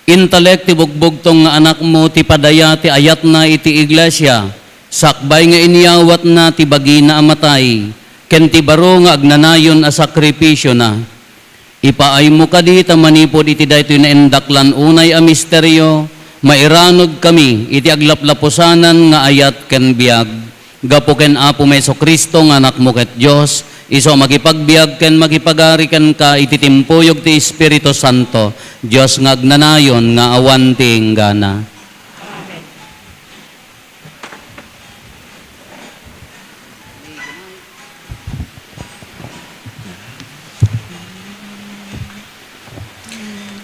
Intelek ti bugbog tong nga anak mo ti padaya ti ayat na iti iglesia, sakbay nga iniyawat na ti bagi na amatay, ken ti baro nga agnanayon a sakripisyo na. Ipaay mo kadi ta manipod iti daytoy na endaklan unay a misteryo, mairanod kami iti aglaplapusanan nga ayat ken biag. Gapo ken Apo Meso Kristo nga anak mo ket Dios, iso makipagbiag ken makipagari ken ka iti timpuyog ti Espiritu Santo, Dios nga agnanayon nga awan ti enggana.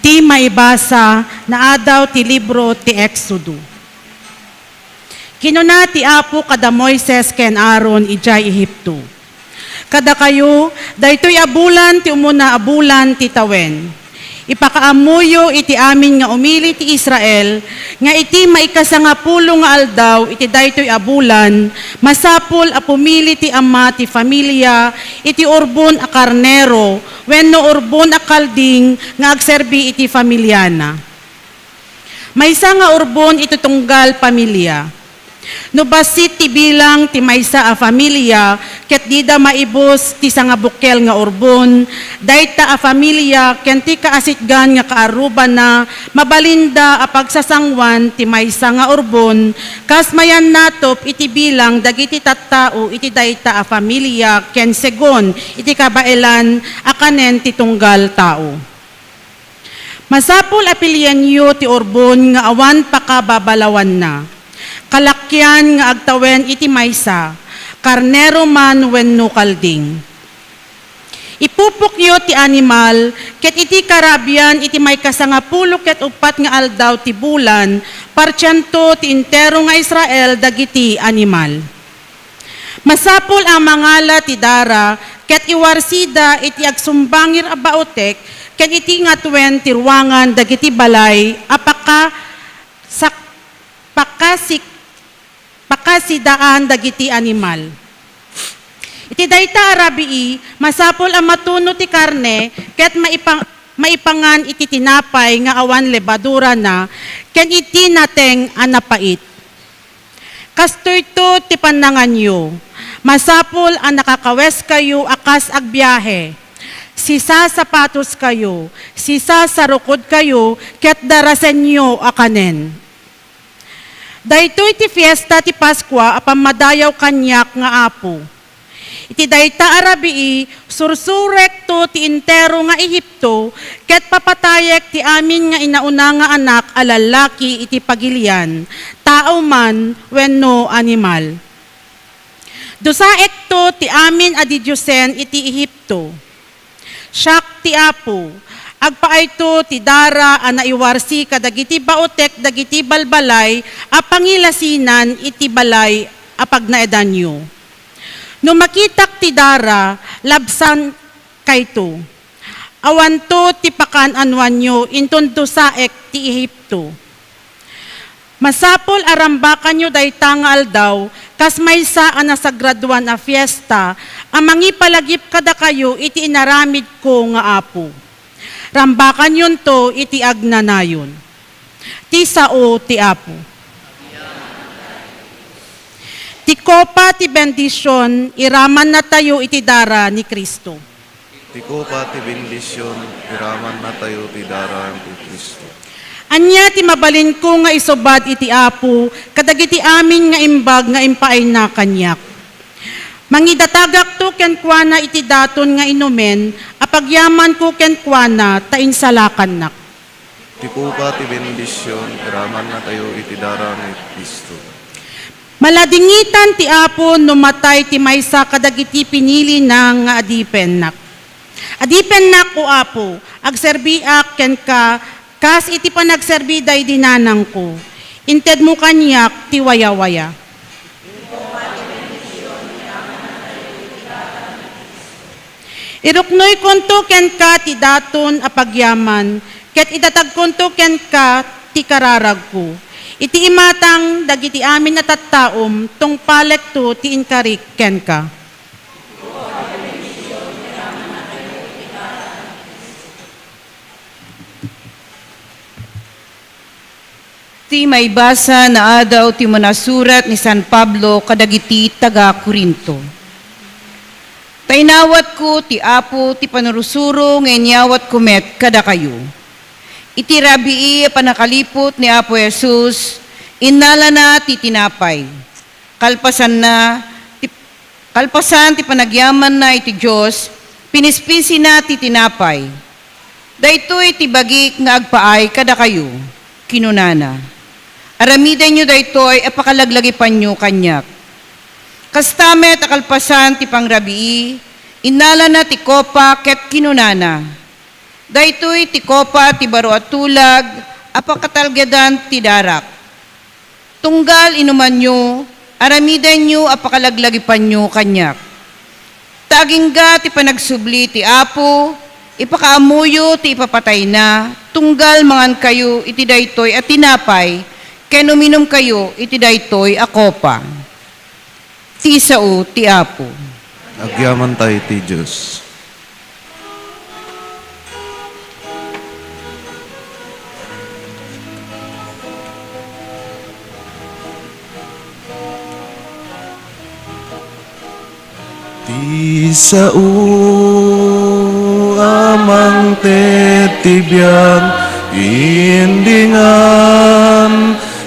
Ti maibasa na adaw ti libro ti Exodo. Kinuna ti Apo kada Moises ken Aaron ijay Ehipto. Kada kayo, daytoy abulan ti umuna abulan ti tawen. Ipakaamuyo iti amin nga umili ti Israel, nga iti maikasangapulo nga aldaw iti daytoy abulan, masapul a pumili ti ama ti familia, iti urbon a karnero, wenno urbon a kalding nga agserbi iti familyana. Maysa nga urbon iti tunggal pamilya. No basit ti bilang ti maysa a familia, ket dida maibos ti sangabukel nga urbon, dayta a familia ken ti kaasitgan nga kaaruban na mabalinda a pagsasangwan ti maysa nga urbon, kas mayan natop iti bilang dagiti tattao iti dayta a familia ken segon iti kabailan a kanen ti tunggal tao. Masapul apilyan yu ti urbon nga awan pakababalawan na. Kalakyan nga agtawen iti maysa, karnero man wenno kalding. Ipupukyo ti animal, ket iti karabyan iti may kasangapulo ket upat nga aldaw ti bulan, partsyanto ti intero nga Israel dagiti animal. Masapul ang mangala ti dara, ket iwarsida iti agsumbangir a baotek, ket iti nga tuen ti ruangan dagiti balay, apaka pakasidaan dagiti animal. Iti dayta arabii, masapol ang matuno ti karne, ket maipangan iti tinapay nga awan lebadura na, ken iti nateng anapait. Kastoy to ti panangan yu, masapol ang nakakawes kayo akas agbiyahe. Sisa sapatos kayo, sisa sarukod kayo, ket darasen nyo akanen. Daytoy ti fiesta ti Paskwa apamadayaw kanyak nga Apo. Iti dayta arabii, sursurekto ti intero nga Ehipto, ket papatayek ti amin nga inauna nga anak a lalaki iti pagilian, tao man wenno animal. Dusaekto ti amin a didyosen iti Ehipto. Siak ti Apo, agpaayto ti dara a naiwarsi kadagiti baotek dagiti balbalay a pangilasinan iti balay a pagnaedanyo. No makitak ti dara, labsan kayto. Awanto ti pakananwanyo intondo saek ti Ehipto. Masapol arambakan nyo dayta nga aldaw, kas maysa a nasagraduan a fiesta, ang mangipalagip kada kayo iti inaramid ko nga Apo. Rambakan yun to iti agnanayon. Ti sao ti Apo. Ti kopa ti bendisyon, iraman na tayo iti dara ni Kristo. Ti kopa ti bendisyon, iraman na tayo ti dara ni Kristo. Anya ti mabalin ko nga isobad iti Apo, kadagiti amin nga imbag nga impaay na kanyak. Mangidatagak to ken kuana iti daton nga inumen, apagyaman ko ken kuana tain salakan nak. Ti kopa ti bendisyon, iraman na tayo iti dara ni Kristo. Maladingitan ti Apo numatay ti maysa kadagiti pinili na nga adipen nak. Adipen nak o Apo, agserbiak ken ka, kas iti panagserbi day dinanang ko. Inted mo kanyak ti waya-waya. Iruknoy konto ken ka ti daton apagyaman, ket idatag konto ken ka ti kararag ko. Iti imatang dagiti amin na tattaom, tong palekto ti inkarik ken ka. Ti may basa na adaw ti manasurat ni San Pablo kadagiti taga Corinto. Tainawat ko ti Apo ti panurusuro nganyawat kumet kada kayo. Iti rabii panakalipot ni Apo Jesus, inala na ti tinapay. Kalpasan ti panagyaman na iti Diyos, pinispisi na ti tinapay. Daytoy ti bagik nga agpaay kada kayo, kinunana. Aramidan nyo daytoy, apakalaglagi panyo kanyak. Kastamet akalpasan ti pangrabii, inala na ti kopa ket kinunana. Daytoy ti kopa ti baro at tulag, apakatalgadan ti darak. Tunggal inuman nyo, aramidan nyo apakalaglagi panyo kanyak. Tagingga ti panagsubli ti Apo, ipakaamuyo ti ipapatay na, tunggal mangan kayo iti daytoy at tinapay, ken uminom kayo iti daytoy a kopa. Ti sao ti Apo. Agyaman tayo ti Diyos. Ti sao amang tetibyan indingan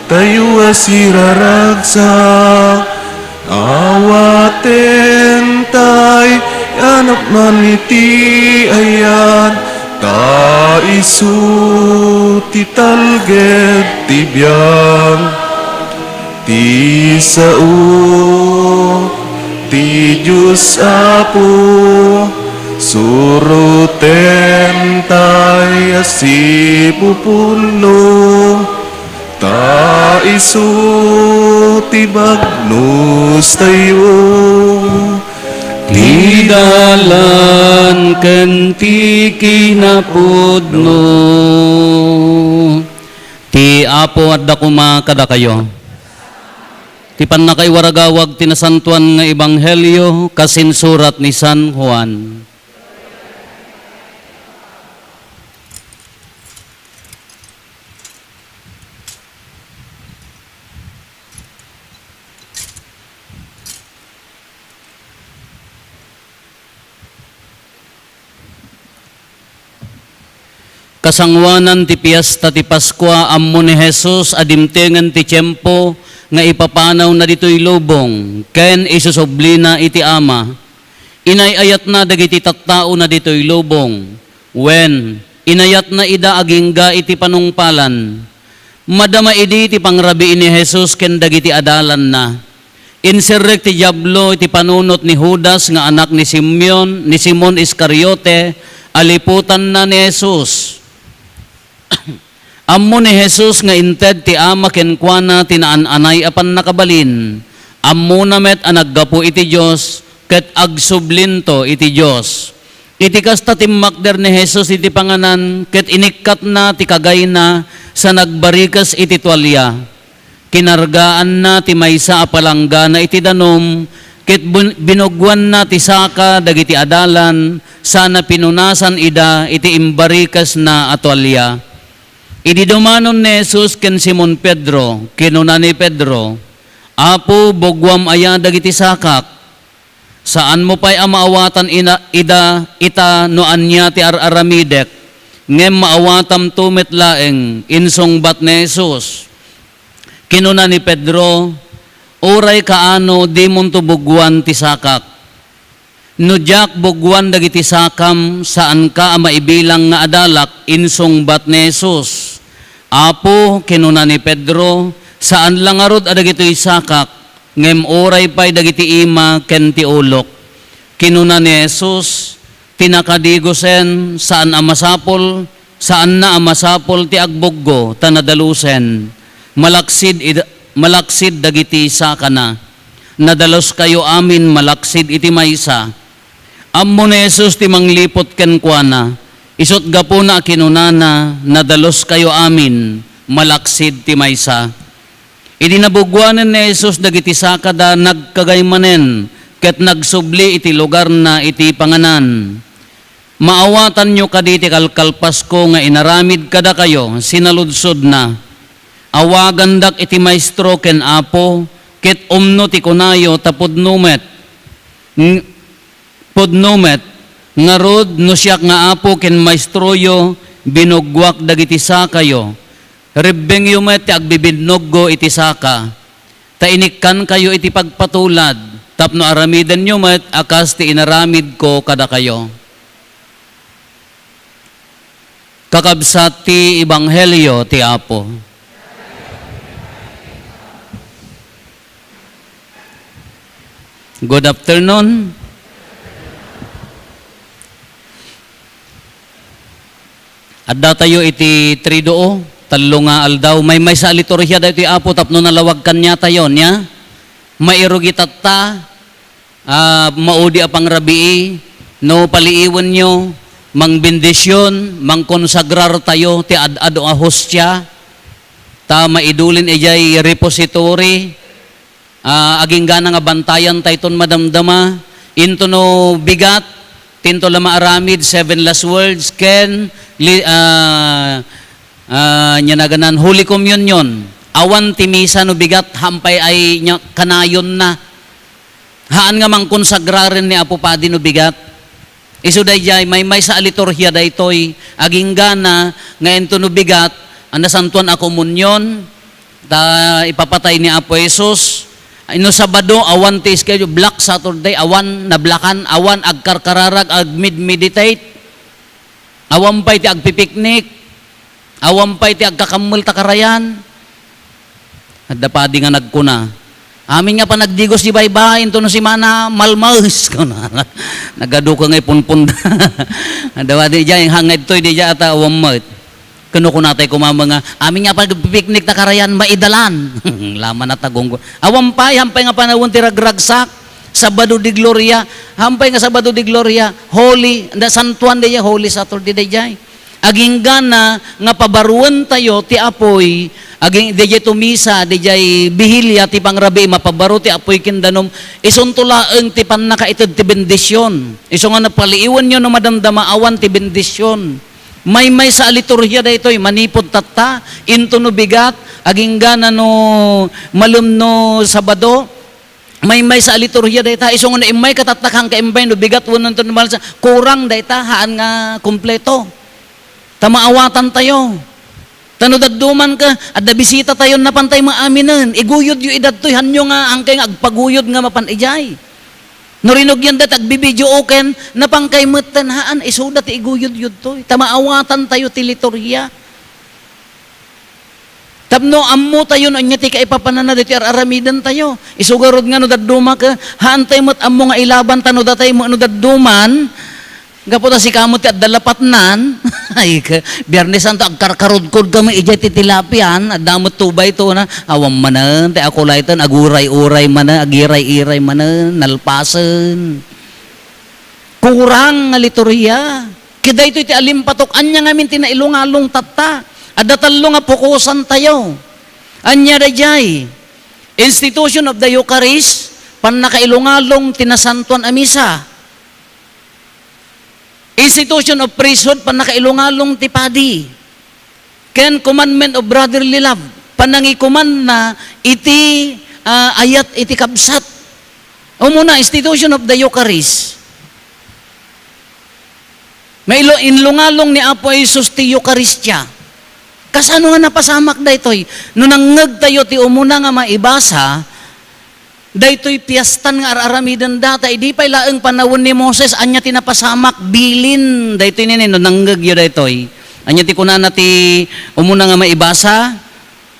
tayo asiraragsak awaten tay yanap man iti ayan ta isu ti talged tibyan ti sao ti Diyos Apo suruten tay asipupuno ta isu ti bagnus tayo Ti dalan ken ti kinapudno. Ti Apo at dakuma kada kayo. Ti panakay waragawag tinasantuan nga ebanghelyo kasinsurat ni San Juan. Kasangwanan ti piyesta ti Paskwa ammo ni Jesus adimtengan ti tiyempo nga ipapanaw na dito'y lubong ken isusublina iti Ama. Inayayat na dagiti tattao na dito'y lubong wen inayat na ida agingga iti panungpalan. Madama idi ti pangrabi ni Jesus ken dagiti adalan na. Inserrek ti diablo iti panunot ni Judas nga anak ni Simon Iscariote, aliputan na ni Jesus. Ammo ni Jesus nga inted ti Ama kenkwana tinaan-anay apan nakabalin. Ammo na met anaggapo iti Dios ket agsublinto iti Dios. Iti kasta timmakder ni Jesus iti panganan ket inikkat na ti kagay na sa nagbarikas iti tualya. Kinargaan na ti maysa a palangga na iti danom ket binugwan na ti saka dagiti adalan sana pinunasan ida iti imbarikas na atwalya. Idi dumanon ni Jesus ken Simon Pedro, kinuna ni Pedro, Apo, bogwam aya dagiti sakak, saan mo pa'y amaawatan ita no anya ti araramidek, ngem maawatam tumit laeng, insong bat ni Jesus. Kinuna ni Pedro, oray kaano di mon to bogwan ti sakak. No jak bogwan dagiti sakam, saan ka maibilang nga adalak, insong bat ni Jesus. Apo, kinuna ni Pedro, saan lang arod adagito'y sakak, ngem oray pa'y dagiti ima ken ti ulok. Kinuna ni Jesus, tinakadigosen, saan amasapol, saan na amasapol ti agboggo, tanadalusen. Malaksid dagiti saka na. Nadalos kayo amin malaksid iti maysa. Ammo ni Jesus ti manglipot ken kuana. Isot gapo na kinunana, nadalos kayo amin, malaksid ti maysa. Idinabugwanan ni Jesus dagiti sakada nagkagaymanen, ket nagsubli iti lugar na iti panganan. Maawatan nyo kaditi kalkalpas ko nga inaramid kada kayo, sinaludsod na. awagan dak iti maestro ken apo, ket umno ti kunayo tapudnumet. Pudnumet, ngarod no siyak nga apo ken maestroyo, binugwak dagiti sakayo. Ribbeng yumet ti agbibinoggo iti saka. Tainikan kayo iti pagpatulad, tapno aramidan yumet akas ti inaramid ko kada kayo. Kakabsat ti Ebanghelyo ti Apo. Good afternoon. Adda tayo iti tridoo, talo nga aldaw. May sa liturhiya daw iti Apo, tapno nalawag kanya tayo niya. Mairugi tatta, maudi apang rabii, no paliiwan nyo, mang bendisyon, mang konsagrar tayo, ti ad-ado a hostya, ta maidulin ijay repository, aging gana nga bantayan tayton madamdama, into no bigat, tinto lama aramid, 7 last words, ken, nyanaganan, Holy Communion, awan timisa no bigat, hampay ay kanayon na, haan nga mang konsagrarin ni Apo Padi no bigat, iso dayjay may sa liturhiya daytoy aging gana nga ento no bigat anda santuan a komunyon ta ipapatay ni Apo Jesus. Ino Sabado awan ti schedule, Black Saturday awan nablakan, awan agkarkararag ag meditate, awan pay ti agpipiknik, awan pay ti agkakamul takarayan. Adda Padi nga nagkuna. Amin nga pa nagdigos di baybayin to no si mana malmaus ko na. Nagado ko ngay punpunda. Dawa di jay hangad toy di jay ata awamot. Kuno ko natay kumama nga amin nga pa picnic na karayan maidalan. Laman na tagong ko. Awampay hampay nga panawon ti ragragsak. Sabado di Gloria, hampay nga Sabado di Gloria, Holy, Santuan di jay, Holy Saturday di jay. Aging gana nga pabaruan tayo ti apoy, aging DJ tumisa, DJ bihilya, ti pangrabi, mapabaro ti apoy kindanom, isuntulaeng ti panakaitid ti bendisyon. Iso nga napaliiwan nyo no madamdama awan ti bendisyon. May sa liturhiya da ito'y manipod tatta, into no bigat, aging gana no malum no Sabado, may sa liturhiya da ita, iso nga na imay katatakang kaimbay no bigat, wanon to naman sa kurang da ita, haan nga kumpleto. Tamaawatan tayo. Tanudagduman ka, at bisita tayo na pantay maaminan. Iguyod yu edad to'y hanyo nga, angkay nga agpaguyod nga mapanijay. Norinog yan dat, agbibidyo oken, napangkay matan haan, isudat iguyod yun to'y. Tamaawatan tayo ti liturhiya. Tapno, ammo tayo no, anya ti kaipapanana, dito aramidan tayo. Isugarod nga no daduma ka, haan tayo mat ammo nga ilaban, tanudatay mo no daduman, gaputa si kamot ti at dalapatnan, ay Biyernes Santo, agkarkarod-kod kami, ijay titilapian, at damot tubay to na, awam manan, ti ako laytan, aguray-uray manan, agiray-iray manan, nalpasan. Kurang nga liturhiya. Kida ito iti alimpatok, anya ngamin tinailungalong tata, at datalo nga pukusan tayo. Anya dayjay, Institution of the Eucharist, pan nakailungalong tinasantuan amisa, Institution of Priesthood, panakailungalong tipadi. Ken Commandment of Brotherly Love, panangikuman na iti ayat iti kabsat. O muna, Institution of the Eucharist. May inlungalong ni Apo Jesus ti Eucharistia. Kasano nga napasamak da ito'y? Nung nangag tayo ti umuna nga maibasa, daytoy piyastan nga aramidan data, di pa'y laeng panawon ni Moses, anya tinapasamak, bilin, daytoy nini, no, nanggagyo daytoy. Anya ti kunana ti, umuna nga maibasa,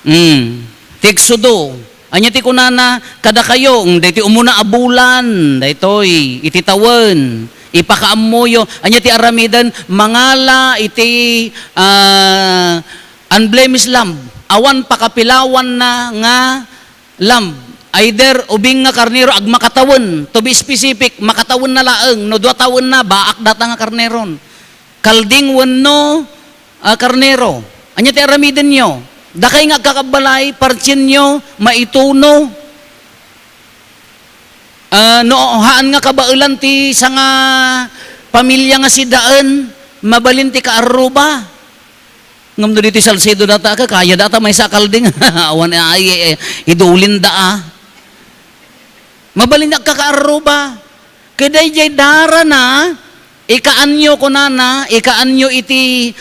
ti Exodo, anya ti kunana, kada kayo, daytoy umuna abulan, daytoy, ititawan, ipakaamoyo, anya ti aramidan, mangala, iti, unblemished lamb, awan pakapilawan na nga lamb, either ubing nga karnero ag makatawan, to be specific, makatawan na laeng, no 2 taon na, baak data nga karneron. Kalding wenno karnero. Anya ti aramiden nyo. Dakay nga kakabalay, partsin nyo, maituno. No, haan nga kabailan ti sa nga pamilya nga si daan, mabalin ti kaaruba. Ngam do dito Salcedo data ka, kaya data may sakal ding. Awan ay idulin da. Mabalin ka kaaruba. Kaday jay dara na, ikaanyo ko na, ikaanyo iti,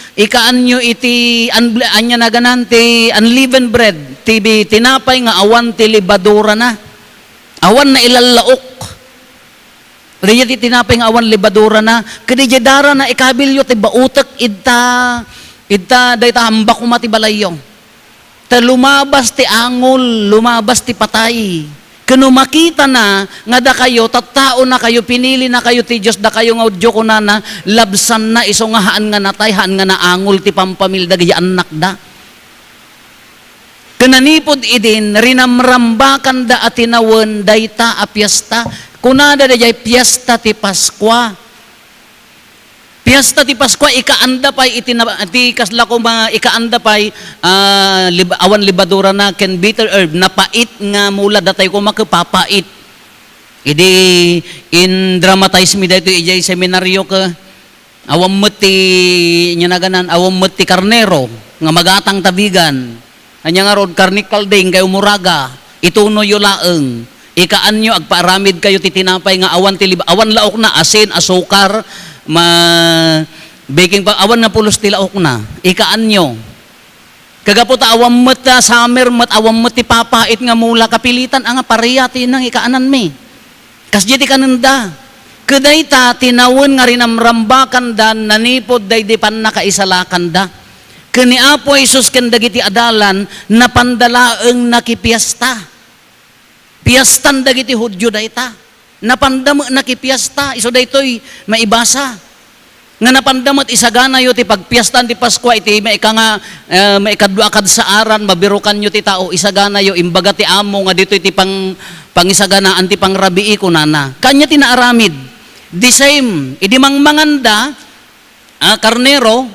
anya na ganan, ti unleavened bread, tinapay nga awan ti libadura na. Awan na ilalaok. Kaya ti tinapay nga awan libadura na, kaday jay dara na, ikabilyo ti bautak, Ita dayta hambak umati balayong. Ta lumabas ti angol, lumabas ti patay. Kano makita na nga da kayo, tattao na kayo, pinili na kayo ti Diyos, da kayo nga udyo ko na labsan na, iso nga haan nga natay, haan nga na angol ti pampamilda, gaya anak da. Kananipod idin, rinamrambakan da at tinawan, dayta a piyesta, kunada da jay piyesta ti Paskwa. Piyesta ti Paskwa, ikaanda pa'y iti kasla ko mga ikaanda pa'y awan libadura na ken bitter herb, napait nga mula datay ko makapapait. Idi in dramatize mi dito ijay seminaryo ka awam mati nya naganan awam mati karnero nga magatang tabigan. Anya nga rod karnikal ding kay umuraga ituno yo laeng. Ikaanyo agparamid kayo titinapay nga awan awan laok na asin asukar baking pa awan na pulos tila ok na ikaan nyo kagapot awam mata summer mat awam mati papait nga mula kapilitan ang pariyati ng ikaanan mi kasdi ti kananda kaday ta tinawon nga rinamrambakan da nanipod day di pan nakaisalakan da kani Apo Jesus ken dagiti adalan napandalaeng nakipiesta piyestan dagiti Hudyo dayta napandam nakipiesta iso daytoy maibasa nga napandamot isagana yo ti pagpiestan ti Paskwa iti maikadwa-akad sa aran mabirukan yo ti tao isagana yo imbaga ti amo nga dito iti pangisaganaan ti pangrabii kunana kanya tinaaramid the same idi mangmanganda karnero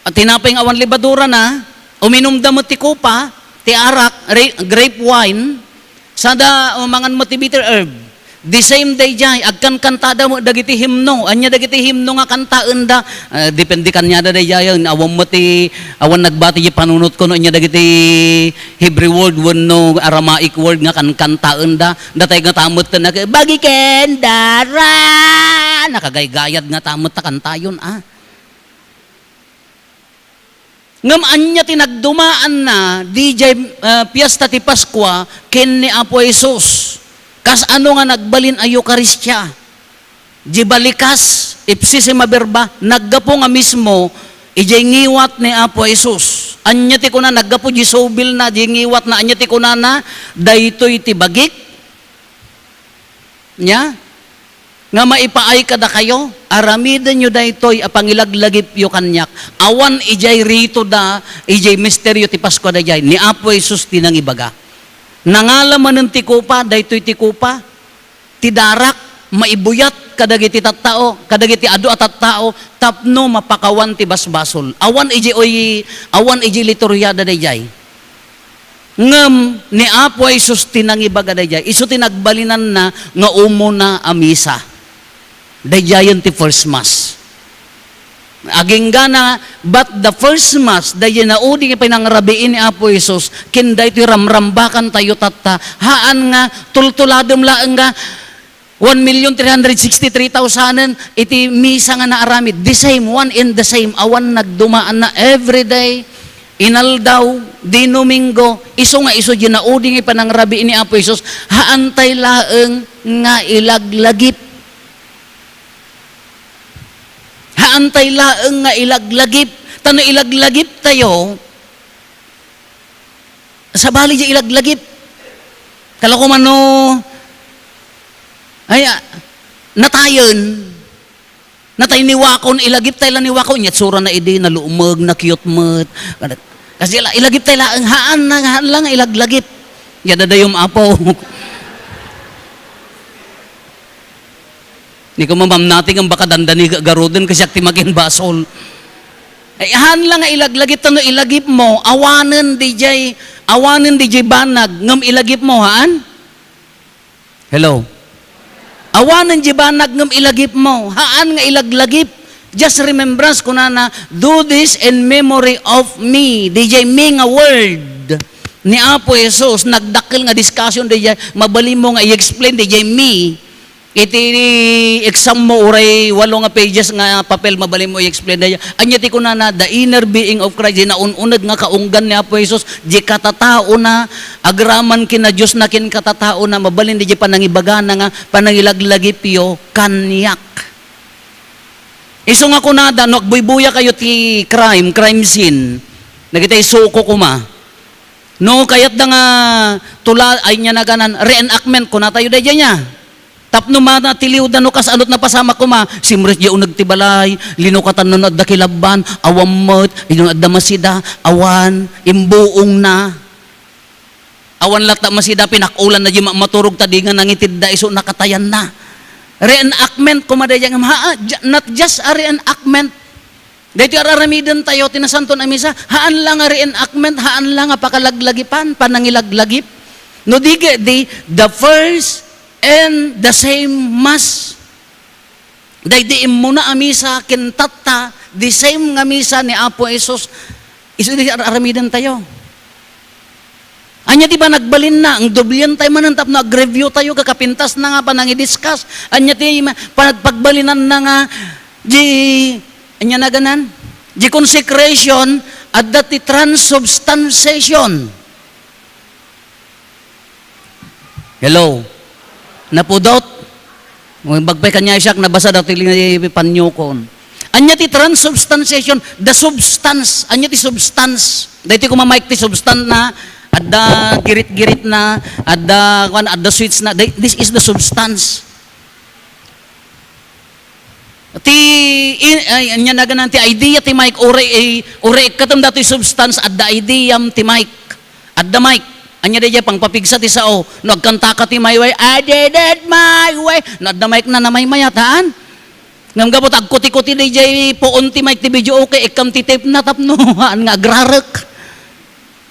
at tinapay awan libadura na uminom damot ti kupa ti arak grape wine sada mangan mo ti bitter herb. The same day jay agkan kantada mo dagiti himno anya dagiti himno nga kantaan da depende kanya da jay awam mo ti awan nagbati ti panunot ko no anya dagiti Hebrew word wenno Aramaic word nga kantaan da datay nga tamot ta bagi ken dara nakagaygayad nga tamot ta kantayon ngam anya tinagdumaan na DJ piyesta ti Paskwa ken ni Apo Jesus kas ano nga nagbalin ayo Eukaristya di balikas ipsisi maberba naggapo nga mismo ijay ngiwat ni Apo Jesus anya ti kuna naggapo di sobil na di ngiwat na anya ti kuna na daytoy ti bagik nya nga maipaay kada kayo aramiden nyo daytoy apangilaglagip yo kanyak awan ijay rito da ijay misteryo ti Paskwa da jay ni Apo Jesus tinangibaga nangalaman ng tikupa, daytoy tikupa, tidarak, maibuyat, kadagiti tattao, kadagiti adu at tattao, tapno mapakawan ti basbasol. Awan iji litoryada dayjay. Ngem ni Apo Jesus tinangibaga dayjay. Isu tinagbalinan na nga umo na amisa. Dayjayan ti first mass. Aging gana, but the first mass, dahi na uding ipinangrabiin ni Apo Jesus, kinday ito ramrambakan tayo tata, haan nga, tultuladom laang nga, 1,363,000 iti misa nga naaramid. The same, one in the same, awan nagdumaan na everyday, inaldaw, di Domingo, iso nga iso ginauding ipanangrabiin ni Apo Jesus, haantay laang nga ilaglagip. Haantay laeng nga ilaglagip. Tano ilaglagip tayo, sa bali di ilaglagip. Kala ko mano, ay, natayon. Natay niwakon, ilagip tayo lang niwakon. Yatsura na idi, naluumag, nakiyotmat. Kasi ilagip tayo laeng, haan lang ilaglagip. Yadadayom Apo. Ni ko mamam natin ang baka dandani garoden kasi akti maging basol. Ay han lang nga ilaglagip tano ilagip mo awanen DJ banag ngam ilagip mo haan? Hello. Awanen di banag ngam ilagip mo haan nga ilaglagip Just remembrance ko na do this in memory of me. DJ me nga word ni Apo Jesus, nagdakil nga discussion DJ, mabali mo nga i-explain DJ me. Iti exam mo uray 8 nga pages nga papel, mabali mo i-explain DJ. Anya ti ko na the inner being of Christ, di naununag nga kaunggan ni Apo Jesus, di katatao na, agraman kina Diyos na kin katatao na, mabalin DJ panangibaga na nga, panangilaglagi piyo, kanyak. Iso nga kunada, no, agbuy-buya kayo ti crime scene. Nagitay suko kuma. No, kayat da nga tula ay niya na ganan, reenactment ko na tayo da niya. Tapno mana tiliw da no kas anot na pasama kuma, simres di unag tibalay, linukatan no adda kilabban, awamot, inong adda masida, awan, imbuong na. Awan lata masida, pinakulan na di maturog tadingan nangitid da iso nakatayan na. Reenactment, kumadayang not just a reenactment. Dito araramidan tayo, tinasanto na misa, haan lang a reenactment, haan lang a pakalaglagipan, panangilaglagip. No dige, the first and the same mass. Dahil mo na a misa, kintata, the same nga misa ni Apo Jesus, iso di araramidan tayo. Anya di ba nagbalin na, ang dublian tayo manantap naag-review tayo, kakapintas na nga pa nang i-discuss. Anya di pagbalinan na nga, anya na ganan, di consecration at dati transubstantiation. Hello? Napudot? Bagpay kanya siyak, nabasa dati panyukon. Anya ti transubstantiation, the substance, anya ti substance. Dahiti ko mamike ti substance na, adda girit-girit na, adda sweets na, this is the substance. Anya na ganan ti idea ti Mike, ore katam dato substance, adda idea ti Mike, adda Mike. Anya da pang papigsa ti sao, no agkanta ka ti my way, I did it my way, no adda Mike na namay mayataan. Ngam gabot agkuti-kuti DJ poon ti Mike ti video okay, ikam ti tape na tapnoan nga agrarek.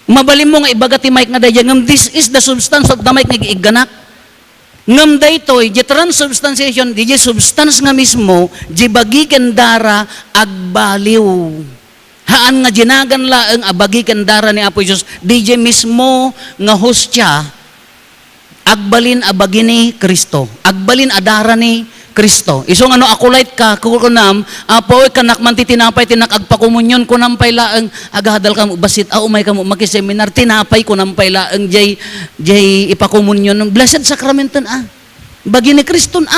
Mabalim mo nga ibaga ti Mike nga daya, ngam this is the substance of the Mike nga giiganak. Ngam daytoy, di transubstantiation, di substance nga mismo, di bagiken dara agbaliw. Haan nga jinagan laeng abagiken dara ni Apo Jesus, di mismo nga hostya, agbalin abagi ni Kristo, agbalin adara ni Kristo. Isong ano akulait ka, kukunam, apoy kanak man tinapay, tinakagpakumunyon, kunampay laeng, agahadal ka mo, basit, umay ka mo, makiseminar, tinapay, kunampay laeng, jay ipakumunyon, blessed sacramenton, bagi ni Kriston,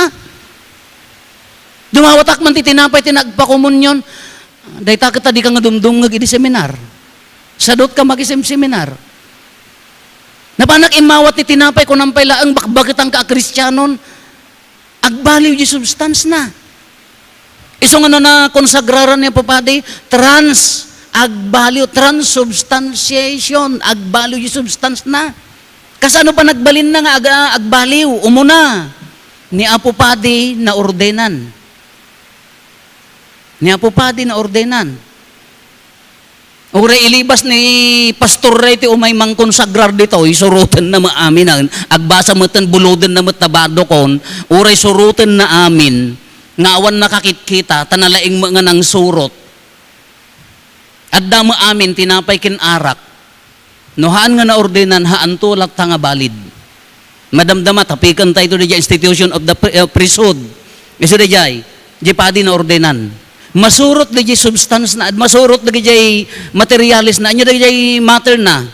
dumawatak man tinapay, tinagpakumunyon, day takita di ka nga dumdungag, idi seminar, sadot ka makisem-seminar, napanak imawat ni tinapay, kunampay laeng, bakit ang ka-Kristyanon, agbaliw di substance na. Isong ano na konsagraran niya po padi, agbaliw, transubstantiation, agbaliw di substance na. Kasano pa nagbalin na nga agbaliw, umuna, ni Apo Padi na ordenan. Ni Apo Padi na ordenan. Ure ilibas ni Pastor Ray ti umay mangkonsagrar dito, isurutan na maamin, agbasa matan buluden na matabado kon, ure surutan na amin, ngawan nakakit-kita, tanalaing mga nang surot. At dama amin, tinapay kin arak, nohaan nga na ordenan, haan tulak ta nga balid. Madamdama, tapikan tayo di institution of the priesthood. Iso di padi na ordenan. Masurot na di substance na, masurot na di materialis na, anya di matter na.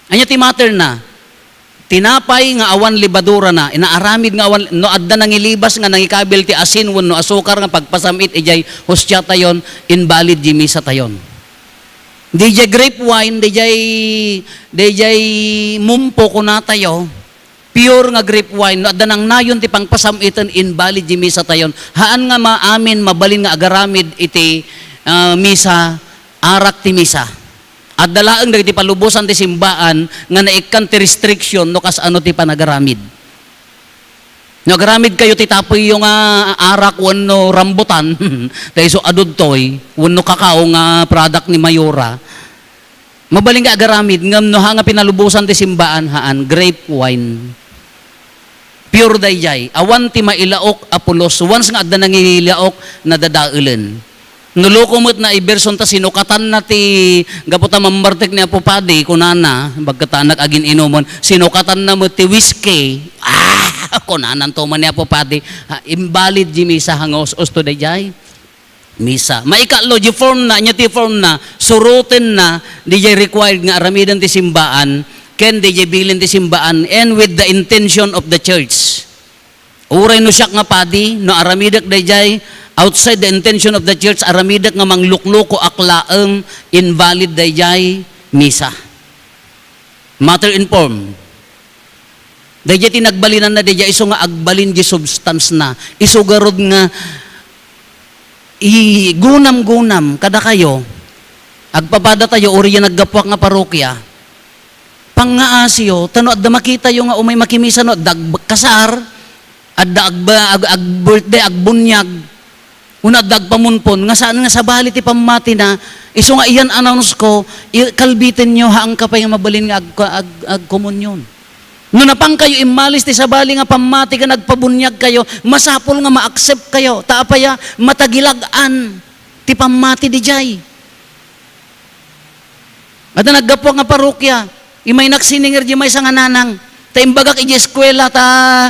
Anya ti matter na. Tinapay nga awan libadura na, inaaramid nga awan, no adda nang ilibas nga nangikabil ti asin, no asukar nga pagpasamit, ijay hostya tayon, invalid di misa tayon. DJ grape wine, DJ mumpo ko na tayo, pure nga grape wine, no, adanang nayon ti pangpasamitan invalid di misa tayon. Haan nga maamin, mabalin nga agaramid iti misa, arak ti misa. At dalaang dagiti palubusan ti simbaan nga naikan ti restriction no kas ano ti panagaramid. No agaramid kayo ti tapoy yung arak wano rambutan, tayo so adudtoy, wano kakao nga product ni Mayora. Mabaling nga agaramid, ngam no nga pinalubusan ti simbaan haan, grape wine. Pure dayjay. Awan ti mailaok Apolos. Once nga adda nangilaok na dadaulen. Nuloko mo't na iberson ta sinukatan na ti gaputa mambartek ni Apo Padi kunana bagkatanak agin inumon sinukatan na mo ti whiskey. Kunanan to man ni Apo Padi. Invalid di misa hangos usto dayjay. Misa. Maikatlo, di form na, ti form na, surutin na, di required nga aramidan ti simbaan, ken di bilin ti simbaan, and with the intention of the church. Uray no siyak nga padi, no aramidak di outside the intention of the church, aramidak nga manglukloko aklaang invalid di misa. Matter informed. Di tinagbalinan na di iso nga agbalin di substance na, iso garod nga gunam-gunam kada kayo agpapada tayo uri yan naggapwak nga parokya pangaasyo tano adda makita yung nga umay makimisa no dag kasar adda ag birthday ag bunyag una dag pamunpon nga saan nga sabali ti pamati na iso nga iyan announce ko kalbitin nyo haang kapay nga mabalin nga ag komunyon. No napang kayo imalis ti sabali nga pamati ka nagpabunyag kayo, masapol nga ma-accept kayo. Taapaya matagilagan ti pamati di jay. At naggapo nga parokya, imay naksininger di may sangananang, ta imbagak iji eskwela ta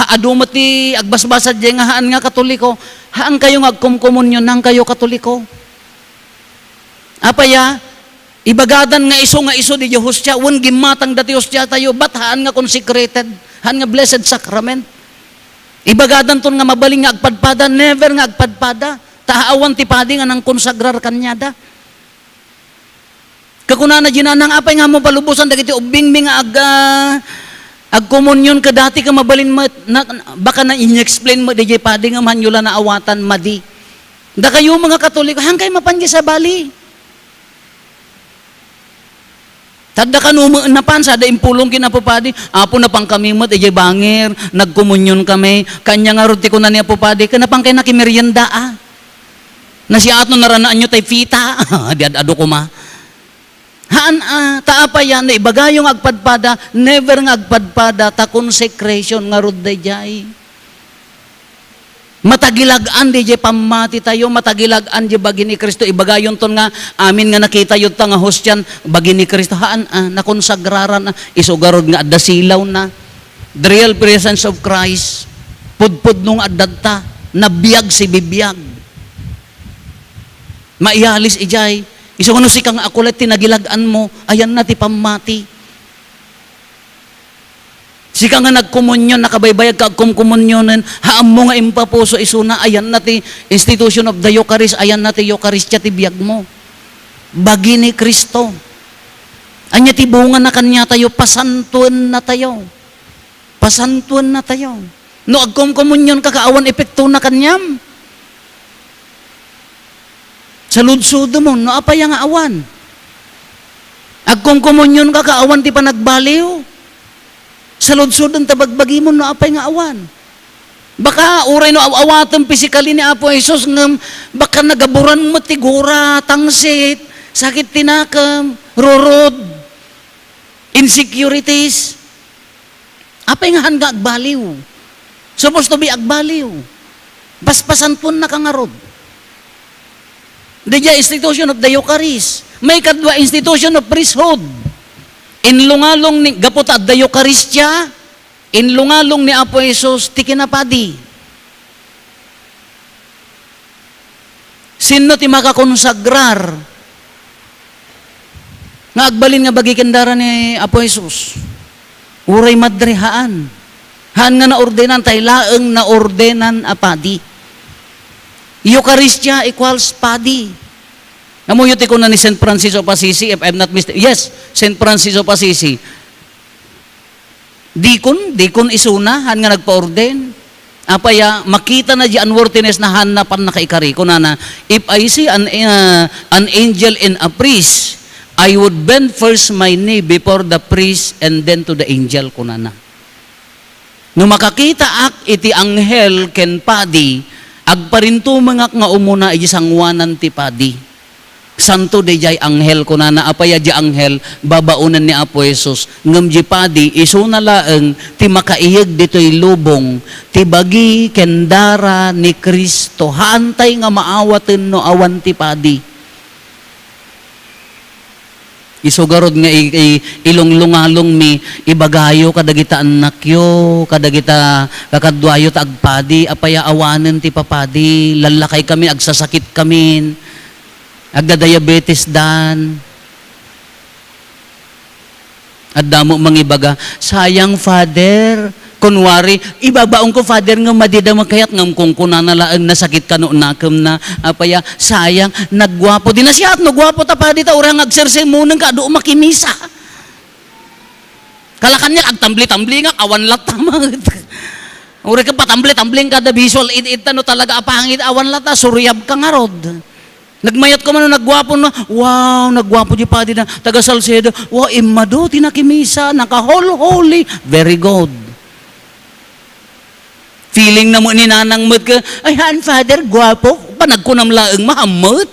adumat ti agbasbasad di nga haan nga katoliko, haan kayo nga agkumkumunyon nang kayo katoliko. Apaya, ibagadan nga iso di hostya, wan gimatang dati hostya tayo, bat haan nga consecrated, haan nga blessed sacrament. Ibagadan ton nga mabaling nga agpadpada, never nga agpadpada, tahaawan ti padi nga nang konsagrar kanyada. Kakunana ginanang apay nga mo palubusan, dagiti ubing nga agkomunyon ka dati ka mabalin mo, baka na in-explain mo, di padi nga manyula na awatan, madi. Da kayo mga Katoliko, hangkay mapanji sa bali. Tadda ka napan sa da impulong kinapupadi, apo na pang kami mo, ijay bangir, nagkomunyon kami, kanya nga ruti ko na niya pupadi, kanapang kay nakimerienda na siya ato naranaan nyo tay fita, di adado ko ma. Haan taapa yan, na ibagayong agpadpada, never nga agpadpada, ta consecration nga ruday jay. Matagilagan di jay pamati tayo, matagilagan di bagi ni Kristo, ibagayon ton nga, amin nga nakita yun ta nga hostyan, bagi ni Kristo, haan nakonsagraran na, isugarod nga adda silaw na, the real presence of Christ, pudpud nung adadta, nabiyag si bibiyag. Maialis ijay, iso kano si kang akulat, tinagilagan mo, ayan na ti pamati. Sika nga nagkomunyon, nakabaybayag ka agkomunyonan, haam mo nga impapuso isuna, ayan na ti institution of the Eucharist, ayan na ti Eucharistia ti biyag mo. Bagi ni Kristo. Anya ti bunga na kanya tayo, pasantuan na tayo. Pasantuan na tayo. No agkomunyon kakaawan epekto na kanyam. Sa ludsudo mo, no apaya nga awan. Agkomunyon kakaawan ti panagbaliw. Sa ludsudon tabagbagi mo no apay nga awan. Baka uray no awatan pisikali ni Apo Jesus ngam baka nagaburan mo tigura, tangsit, sakit tinakam, rurod, insecurities. Apay nga hanga agbaliw. Supposed to be agbaliw. Paspasan po na kangarod. Diya institution of the Eucharist. May kadwa institution of priesthood. Inlungalong ni gaputa da Eucharistia, inlungalong ni Apo Jesus ti kinapadi. Sino ti makakonsagrar nga agbalin nga bagi kendara ni Apo Jesus? Uray madrihaan. Han nga naordenan tay laeng naordenan a padi. Eucharistia equals padi. Namuyuti ko na ni St. Francis of Assisi, if I'm not mistaken. Yes, St. Francis of Assisi. Dikon isuna, han nga nagpa-orden. Apaya, makita na di unworthiness na hanapan na kaikari. Kunana, if I see an angel and a priest, I would bend first my knee before the priest and then to the angel. Kunana. Nung makakita ak iti anghel ken padi, agparinto mga nga umuna iti sangwanan ti padi. Santo de jay anghel ko na apaya di anghel babaunan ni Apo Jesus ngem di padi isu na laeng ti makaiyeg ditoy lubong ti bagi kendara ni Kristo hantay nga maawaten no awan ti padi. Isugarod nga ilunglungalong mi ibagayo kadagita annakyo kadagita kakadwayo ta agpadi apaya awanen ti papadi lalakay kami agsasakit kami agda-diabetes dan at damo mangibaga sayang father kunwari ibabaong ko father nga madida makayat ngam kung kunanalaang nasakit ka noon nakam na apaya sayang nagwapo di na siya at nagwapo ta pa dita orang agsersemunan ka doon makimisa kalakan niya agtambli-tambli nga awan lata uri ka patambli-tambling kada visual it no talaga apangit awan lata suryab ka nga rod nagmayat ko man nagwapo na wow nagwapo di pa di na taga Salcedo wow imado tinakimisa naka holy very good. Feeling na mo ni nanang mood ka, ay han father, gwapo, panag ko nam laeng mahamot.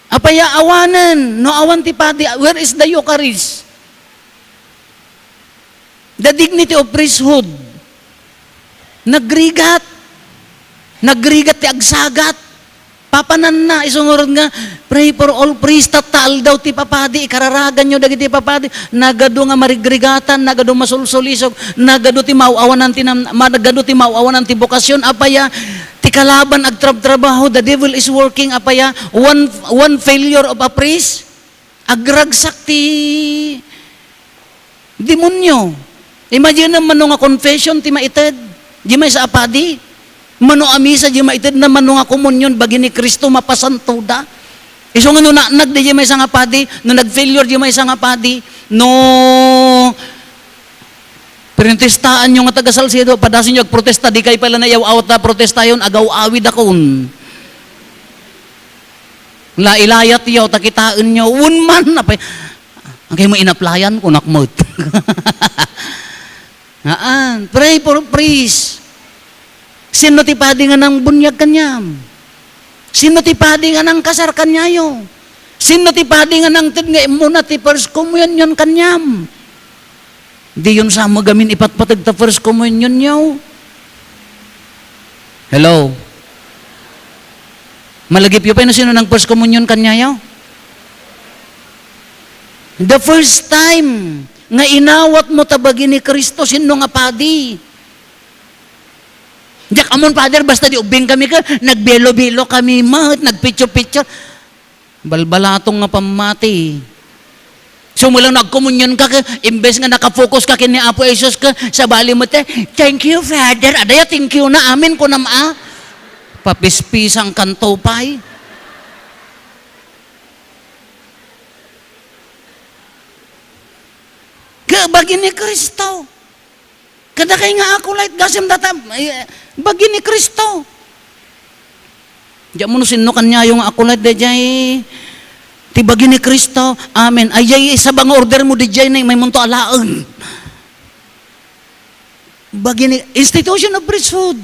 Apaya awanan, no awan ti pati, where is the Eucharist? The dignity of priesthood. Nagrigat ti agsagat. Papanan na, isungurod nga, pray for all priests, tatal daw ti papadi, ikararagan nyo dagiti papadi, nagado nga marigrigatan, nagado masulsulisog, nagado ti mauawanan ti bokasyon, apaya, ti kalaban agtrab-trabaho, the devil is working, apaya, one failure of a priest, agragsak ti demonyo. Imagine naman nga confession ti maited, di may sa apadi, mano amisa di maited na mano nga komunyon bagi ni Kristo mapasanto da. Iso nga no nag di may nga padi, no nag-failure di may nga padi, no protestaan yung nga taga Salcedo, padasin yung protesta, di kay pala na yaw out na protesta yun, agaw awid akon. Lailayat yaw, takitaan nyo, unman, ang kayo mo inaplayan, kunakmot. Pray for priest. Sino ti padi nga ng bunyag kanyam? Sino ti padi nga ng kasar kanyayo? Sino ti padi nga ng nga muna ti first communion kanyam? Di yun sa magamin ipatpatag ta first communion nyaw. Hello? Malagip yun pa na sino ng first communion kanyayo? The first time nga inawat mo tabagi ni Kristo, sino nga padi? Diyak amon, Father, basta di ubing kami ka, nagbelo-belo kami, nagpicture-picture. Balbalatong nga pamati. So mulang nagkomunyon ka, imbes nga nakafocus ka kini Apo Jesus ka, sa bali mo te, thank you, Father. Adaya, thank you na amin ko na maa. Papispisang kanto pa'y. Bagi ni Kristo. Kada kay nga ako light gasim data bagi ni Kristo. Diyan mo no sino kanya yung ako light dejay. Ti bagi ni Kristo. Amen. Ayay isa bang order mo dejay na may munto alaang. Bagi ni institution of priesthood.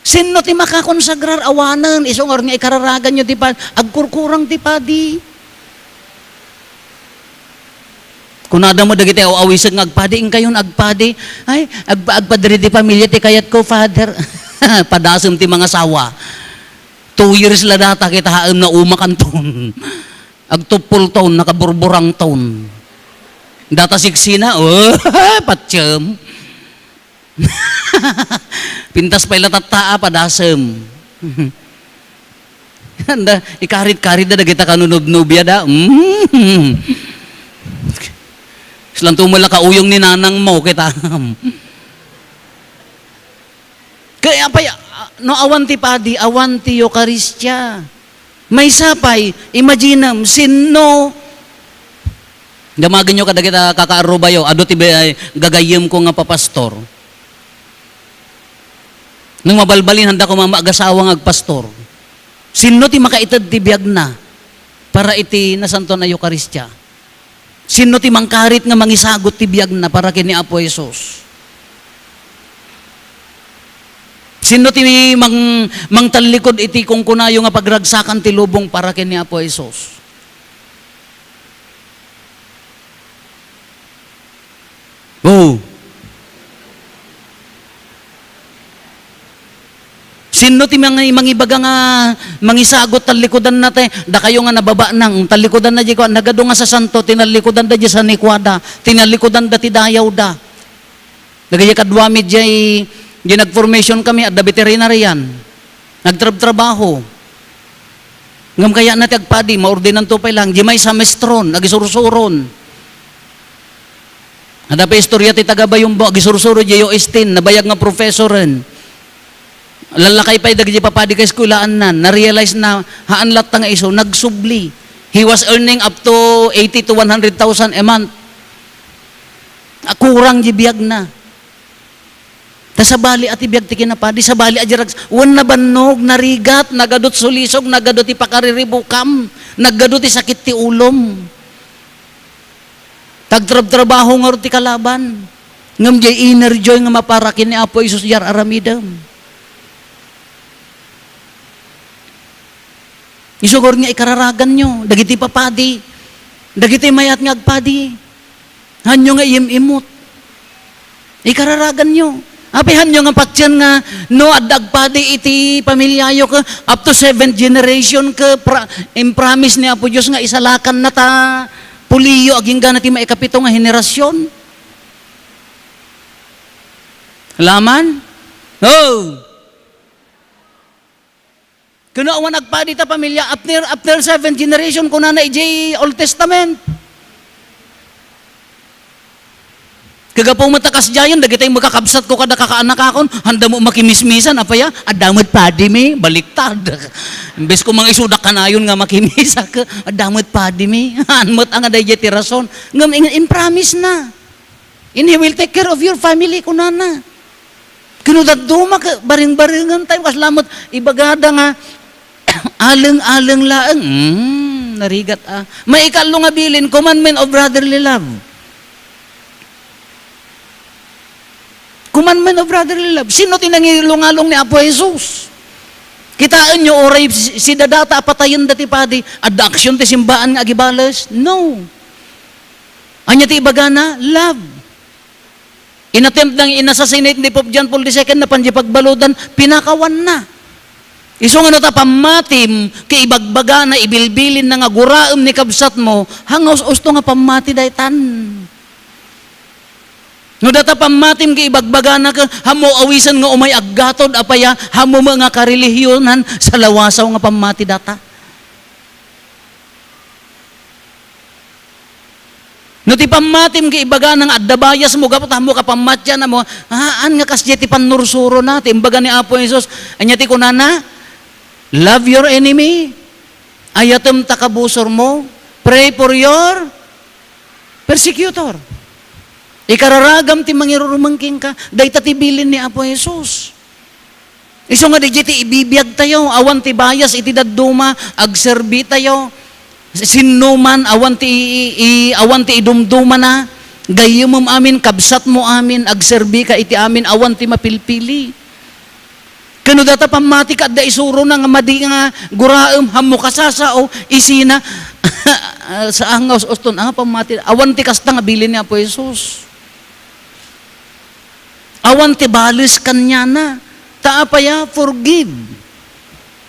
Sino ti makakonsagrar awanan isong or nga ikararagan nyo ti padi agkurkurang ti padi. Kung nada mo dagiti awisag nga agpadi, kayon agpadi, ay, agpadri di pamilya ti kayat ko, Father. Padasam ti mga sawa. 2 years la data kita haam na umakan ton. Agtupul ton, nakaburburang ton. Data siksina, patsyam. Pintas pa ilataa, padasam. Ikarit-karit na kita kanunub-nubya da. Silang tumula ka uyong ni nanang mo kita. Kaya pa no awanti padi, awanti Eucharistia. May sapay, imagine sino damagin nyo kada kita kakaarubayo, ado ti gagayem ko nga papastor. Nung mabalbalin handa ko mamagasawa nga agpastor. Sino ti makaitad ti biyag na para iti nasanto na Eucharistia? Sino ti mangkarit nga mangisagot ti biyag na para kini Apo Jesus? Sino ti mang talikod iti kung kunayo nga pagragsakan ti lubong para ken ni Apo Jesus? Oh. Sino ti mangibaga nga mangisagot talikodan nate da kayo nga nababa nang talikodan na di ko nagado nga sa santo tinalikodan da di sa nikwada tinalikodan da ti dayaw da nagaya kadwami di nagformation kami at da veterinarian nagtrabaho ngam kaya nati agpadi maordinan to pay lang di may sa mestron nagisursuron ada pa istorya ti taga Bayumbo agisursuro di Estin nabayag nga professoren lalakay pa dagiti papadi kay eskulaan nan na-realize na haanlat nga iso nagsubli. He was earning up to 80 to 100,000 a month. Kurang di biyag na. Ta sa bali at ibiyag ti kinapadi sa bali adirag wan na bannog narigat nagadot sulisog nagadot ti pakariribukam nagadot ti sakit ti ulom. Tagtrabaho nga ti kalaban. Ngam jay energy nga maparakin ni Apo Isus jar aramidam. Isugor nga ikararagan nyo, dagiti papadi, dagiti mayat nga agpadi, hanyo nga imot. Ikararagan nyo. Apihan nyo nga patsyan nga, no adagpadi iti pamilyayo ka, up to 7th generation ka, promise ni Apo Diyos nga isalakan na ta, puliyo, aging gana ti maikapito nga henerasyon. Laman? Oh! Kuno awan nagpadi ta pamilya after 7th generation kuna na ijay Old Testament. Kagapong matakas jayon dagitay magkakabsat ko kada kakaanak akon handa mo makimismisan apaya adamot padi mi baliktad. Imbes ko mga isudak kanayon nga makimisa ka adamot padi mi anmot ang aday ti rason ngam in promise na. And he will take care of your family kunana. Kinudad duma ka baring-baringan tayo kaslamot ibagada nga aleng-aleng laeng. Narigat ah. May ikalo nga bilin, commandment of brotherly love. Commandment of brotherly love. Sino tinangilungalong ni Apo Jesus? Kitaan nyo, oray si dadata patayon dati padi, adda aksyon ti simbaan nga agibalas? No. Anya ti ibagana? Love. Inattempt ng inassassinate ni Pope John Paul II na panjipagbaludan, pinakawan na. Iso nga nata pamatim, kay ibagbaga na ibilbilin na nga guraem ni kabsat mo, hangaw usto nga pamati daytan. No data pamatim kay ibagbaga na ka, hamo awisan nga umay aggatod apaya, hamo mga karelihiyonan sa lawasaw nga pamati data. No ti pamatim kay ibaga ng addabayas mo gapot hamo ka pamatya na mo, haan nga kasya ti panursuro natin, imbaga ni Apo Jesus, anya ti kunana, love your enemy. Ayatem takabusor mo. Pray for your persecutor. Ikararagam ti mangirurumangking ka. Dayta ti bilin ni Apo Jesus. Iso nga di ti ibibiyag tayo. Awan ti bayas iti dadduma. Agserbi tayo. Sinuman awan ti idumduma na. Gayumum amin. Kabsat mo amin. Agserbi ka iti amin. Awan ti mapilpili. Kano data pamati ka da isuro na nga madi nga guraem hamo kasasa o isina sa angaw uston pamati awan ti kasta nga bilin ni Apo Jesus. Awan ti balis kanya na taapaya forgive.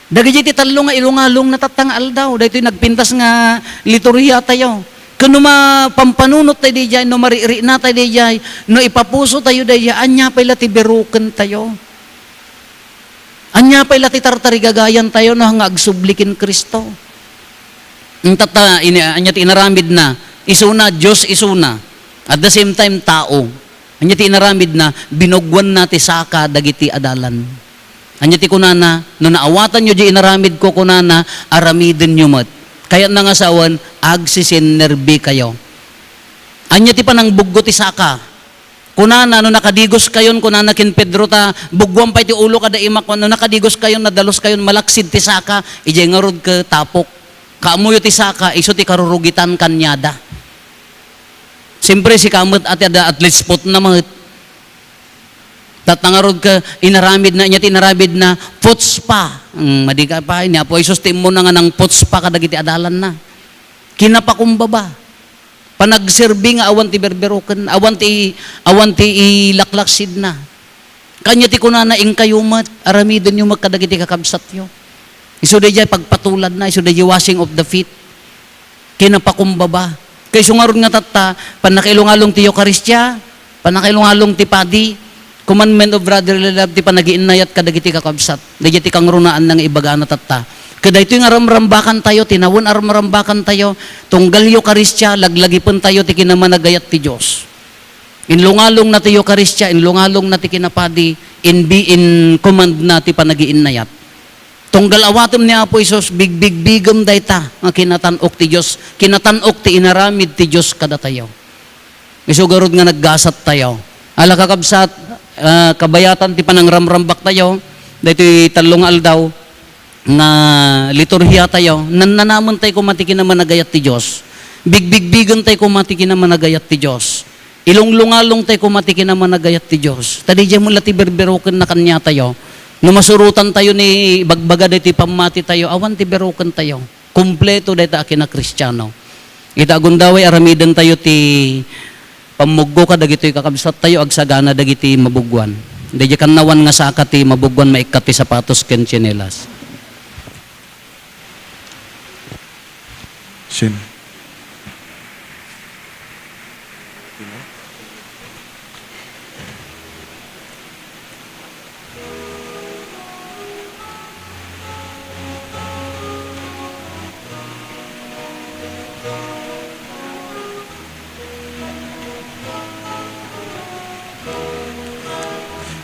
Dagiti ti talo nga ilungalong natatangal daw daytoy nagpintas nga liturhiya tayo. Kano pampamunot tayo dijay no mariri na tayo dijay no ipapuso tayo dijay anya pala ti beruken tayo. Anya pa ilati tartarigagayan tayo na nga agsublikin Kristo. Anya ti inaramid na, isuna, Diyos isuna. At the same time, tao. Anya ti inaramid na, binugwan na ti saka dagiti adalan. Anya ti kunana, no naawatan nyo di inaramid ko kunana, aramidin nyo mat. Kaya na nga sawan, agsisinerbi kayo. Anya ti panang buggo ti saka. Kunana, no nakadigos kayon, kunana kin Pedro ta, bugwam pa iti ulo kada imak, no nakadigos kayon, nadalos kayon, malaksid ti saka, ijay nga rod ka tapok. Kaamuyo ti saka, iso ti karurugitan kanyada. Siyempre si kamot at least spot na mga Tatangarod ka, inaramid na, niya tinaramid na, puts pa. Madika pa, niya po, isustim mo na nga ng puts pa, kadagiti adalan na. Kinapakumbaba. Panagserbi nga, awan ti berberoken, awan ti ilaklaksid na. Kanya ti kunana ing kayumat, aramidon yung magkadagiti kakabsat yo. Iso day pagpatulad na, iso day washing of the feet. Kinapakumbaba. Kay sungaron nga tata, panakailungalong ti Eucharistia, panakailungalong ti padi, commandment of brotherly love, ti panagiinayat kadagiti kakabsat. Day ti kang runaan ng ibaga na tata. Kada ito yung aramrambakan tayo, tinawon aramrambakan tayo, tunggal Eucharistia, laglagipon tayo, ti kinamanagayat ti Diyos. Inlungalong na ti Eucharistia, inlungalong na ti kinapadi, in command na ti panagiinayat. Tunggal awatom ni Apo Isos, bigam dayta, nga kinatanok ti Diyos, kinatanok ti inaramid ti Diyos kada tayo. Isugarod nga naggasat tayo. Ala kakabsat, kabayatan ti panangramrambak tayo, dahito talong aldaw, nga liturhiya tayo, nananamon tayo kumatikin na managayat ti Diyos. Bigbigan tayo kumatikin na managayat ti Diyos. Ilunglungalong tayo kumatikin na managayat ti Diyos. Tadi dyan mo lati berberoken na kanya tayo. Numasurutan tayo ni bagbaga dito pamati tayo, awan ti beroken tayo. Kompleto dito akin na Kristiyano. Itagundaway aramidan tayo ti pamuggo ka dagito'y kakabsat tayo, agsagana dagiti mabugwan. Dahil kan nawan nga saka ti mabugwan maikat ti sapatos ken tsinelas. Shin.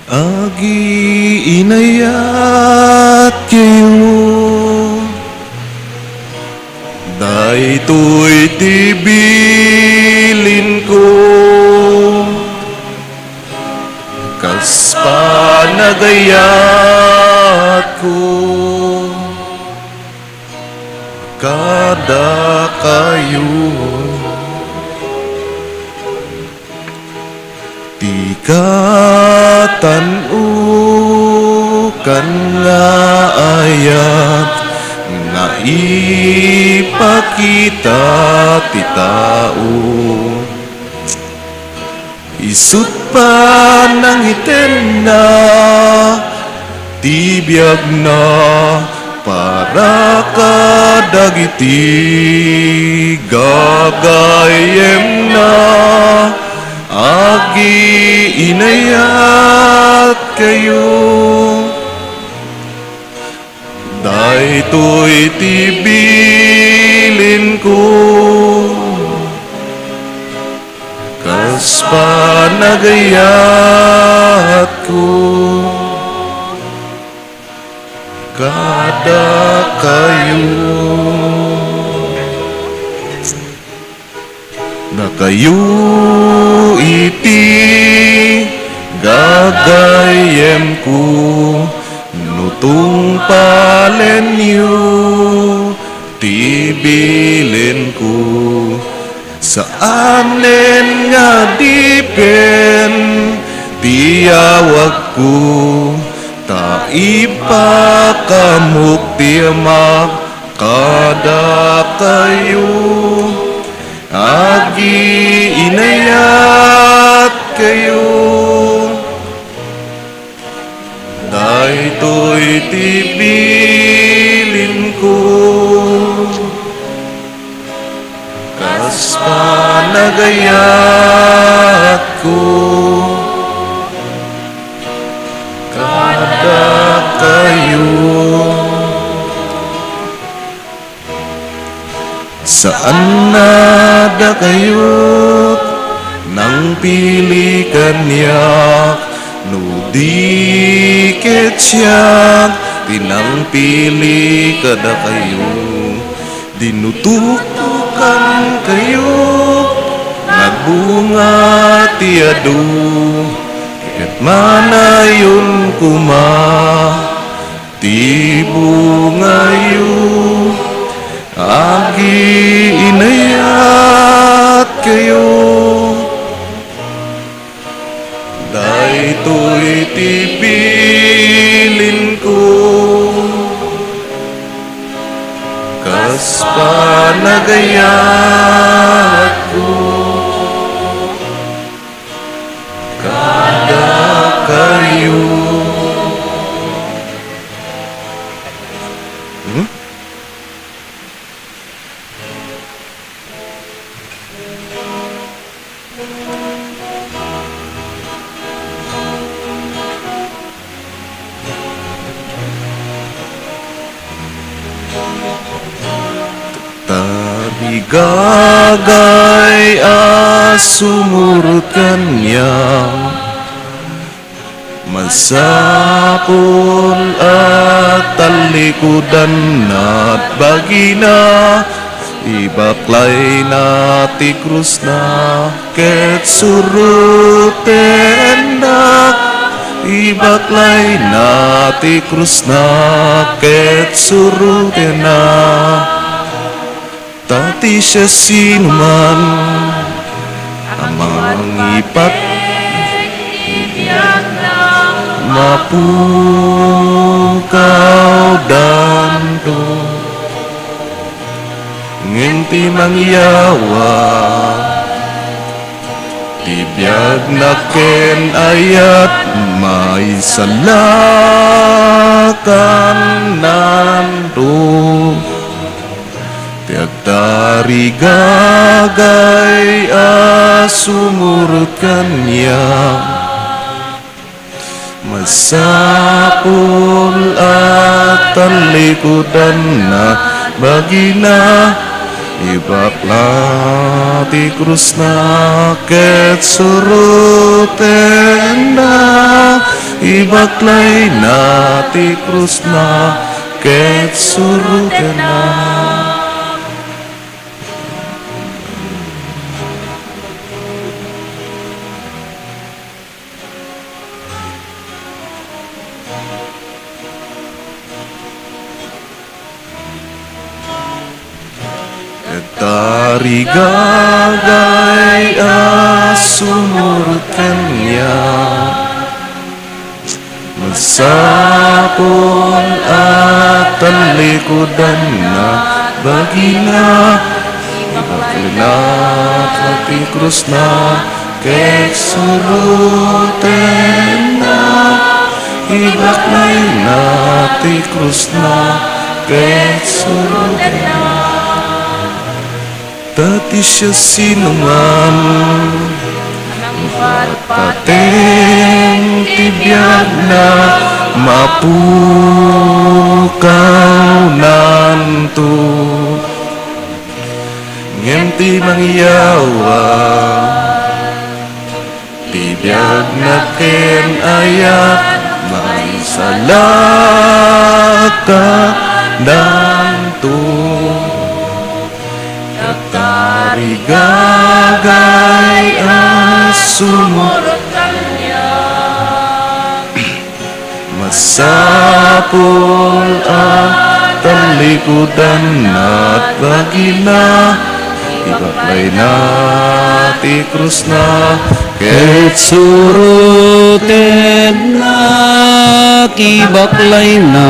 Agi inayat kayo, daytoy tibilin ko, kas panagayat ko, kada kayo. Tatan-ukan nga ayat nga ipakita ti tao. Isut pa nang iten na ti biag na para kadagiti gagayem na. Agi inayat kayo, daytoy tibilin ko, kas panagayat ko, kada kayo. Na kayo iti gagayem ko, nutong palenyo tibilin ko, saanen nga dipen tiyawag ko, ta ipakamuk tiyamak kada kayo. Agi inayat kayo, daytoy tibilin ko, kas panagayat ko, kada kayo. Saan nada kayo't nang pili kanyak, nudiket siya, tinang pili kada kayo, dinutukan kayo, nagbunga tiado, ket manayon kuma, tibungayo. Agi inayat kayo, daytoy kas panagayat ko kada kayo. Tabigagay sumurot kanyang masapol at talikudan at bagina ibaklay na ti krus na ket suruten na ibaklay na ti krus na ket suruten na. Tati siya sinuman ang mangipat mapukaw danto nginti mangyawa tibiyag na ken ayat may salakan nanto. Tiagtari gagay sumurot kanya masapul at talikudan na bagina ibakla ti krus na ket suruten na ibaklay na ti krus na ket suruten na. Tarigagay sumurot kanya masapon at talikudan na bagina ibaklinat pati krus na ket suruten na ibaklay na ti krus na ket suruten na. Tati siya sinuman pateng tibiyag na mapukaw nanto ngenti mangyawa tibiyag na ken ayat may salaka nanto. Tarigagay sumurot kanya masapol at talikudan at bagina ibaklay na ti krus na ket suruten na ibaklay na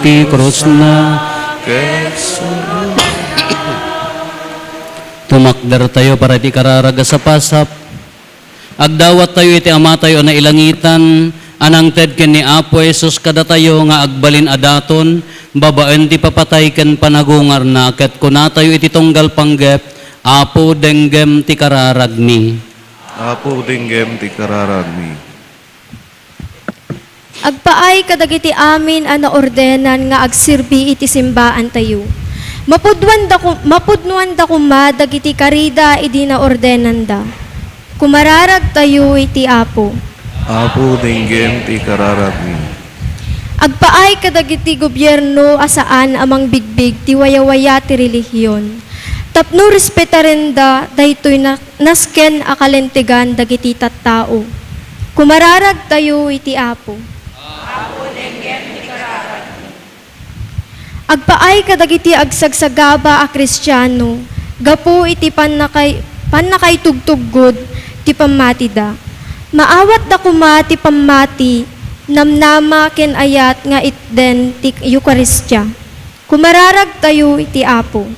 ti krus na ket suruten. Tumakder tayo para iti kararaga sa pasap. Agdawat tayo iti ama tayo na ilangitan, anang ted ken ni Apo Jesus kada tayo nga agbalin adaton, babaen ti papatay ken panagungar na, ket kuna tayo iti tunggal panggep, Apo denggem ti kararagmi. Apo dinggem ti kararagmi. Agpaay kadagiti amin ana ordenan nga agsirbi iti simbaan tayo. Mapudnuan da kuma dagiti karida idi na ordenan da. Kumararag tayo iti Apo. Apo dinggem ti kararagmi. Agpaay kadagiti gobyerno asaan amang bigbig ti wayawaya ti relihiyon. Tapno respetaren da daytoy nasken akalentigan dagiti tattao. Kumararag tayo iti Apo. Agpaay kadagiti agsagsagaba a Kristiyano, gapu iti panakay tugtuggod ti pamati da. Maawat da kuma ti pamati, namnama ken ayat nga itden ti Eukaristya. Kumararag tayo iti Apo.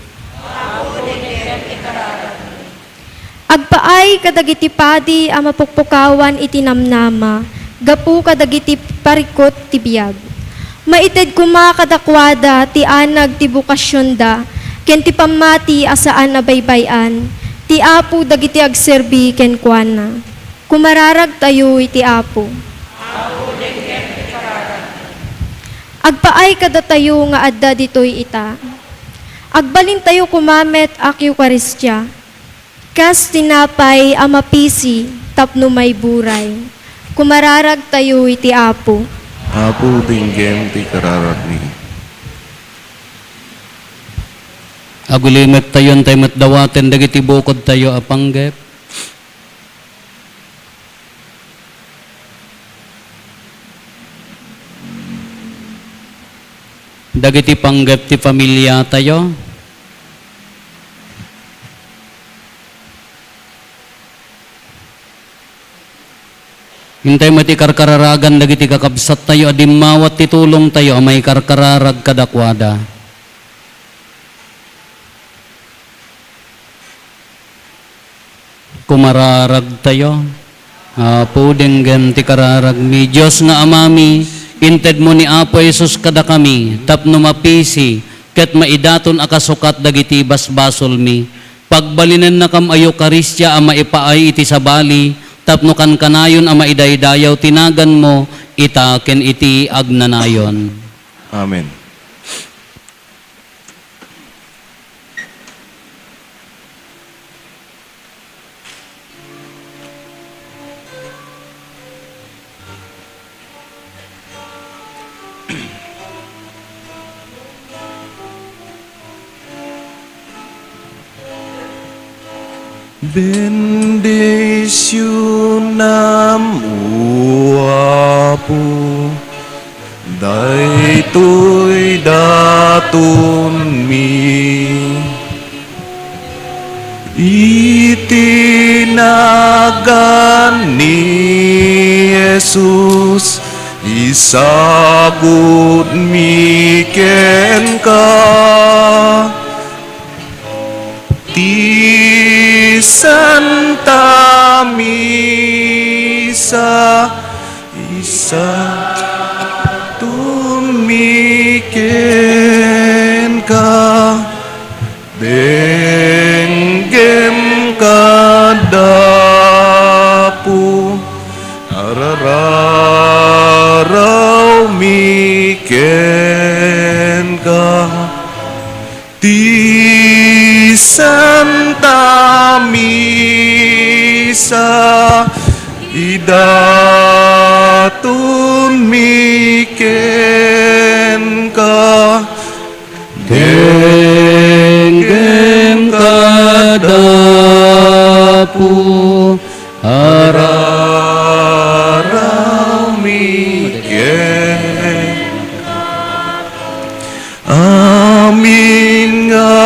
Agpaay kadagiti padi a mapukpukawan iti namnama, gapu kadagiti parikot ti biyag. Maited kuma kadakwada ti anag ti bukasyon da, ken ti pamati asaan na baybayan, ti Apo dagiti agserbi ken kuana. Kumararag tayo iti Apo. Agpaay kada tayo nga adda ditoy ita. Agbalin tayo kumamet ak Eukaristya. Kas tinapay amapisi tapno may buray. Kumararag tayo iti Apo. Apo dinggem ti kararagni. Agulimet tayon tayo matdawaten dagiti bukod tayo apanggep. Dagiti panggep ti pamilya tayo. Hintay mati karkararagan dagiti kakabsat tayo adimawat ti tulong tayo may karkararag kadakwada. Kumararag tayo. Apo dinggem ti kararag mi Diyos nga amami. Inted mo ni Apo Jesus kada kami, tapno mapisi, ket maidaton akasukat dagiti basbasol mi. Pagbalinan na kam ayo Eukaristya a maipaay iti sabali, tapno kan kanayon a maidaydayaw tinagan mo, ita ken iti agnanayon. Amen. Bendicionam Apo, daytoy daton mi, itinagan ni Jesus, isagud mi ken ka. Ti Santa Misa isa tumiken ka benggem kadapu arararaw miken ka ti Santa Misa idatun miken ka Denggem kadapu araraw miken amin nga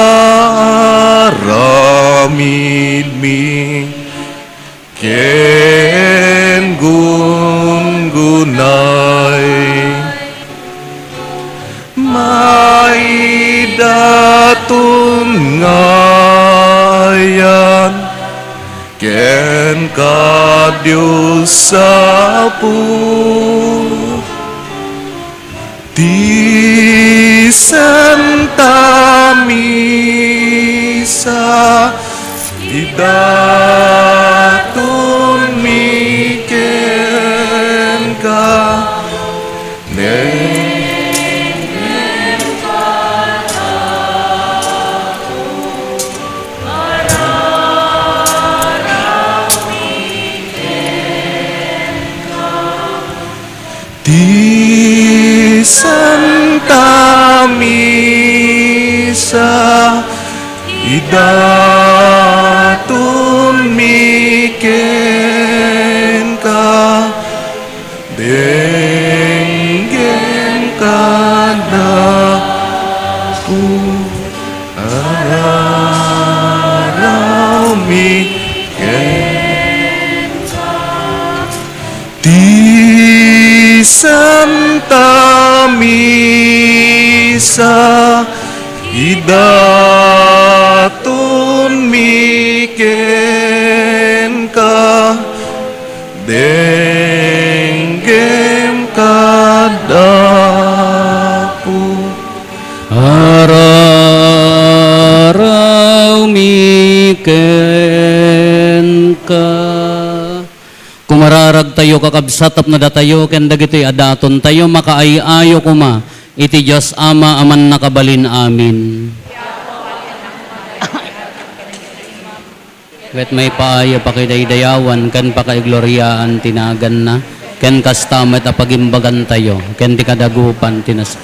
aramid mi ken gungunay maidatun ngayan ken ka Diyos sa Apo ti Santa Misa idatun miken ka Ti Santa Misa idatun miken ka denggem kadapu araraw miken Ti Santa Misa sa idaton miken ka denggem kadapo Araw miken ka. Kumararag tayo kakabsatap na datayo ken dagitoy adaton tayo makaayayo kuma iti Dios Ama aman nakabalin amin. Ket may paaya pakidaydayawan ken pakaigloriaan tinagan na ken kastamet a pagimbagan tayo ken ti kadagupan tinas.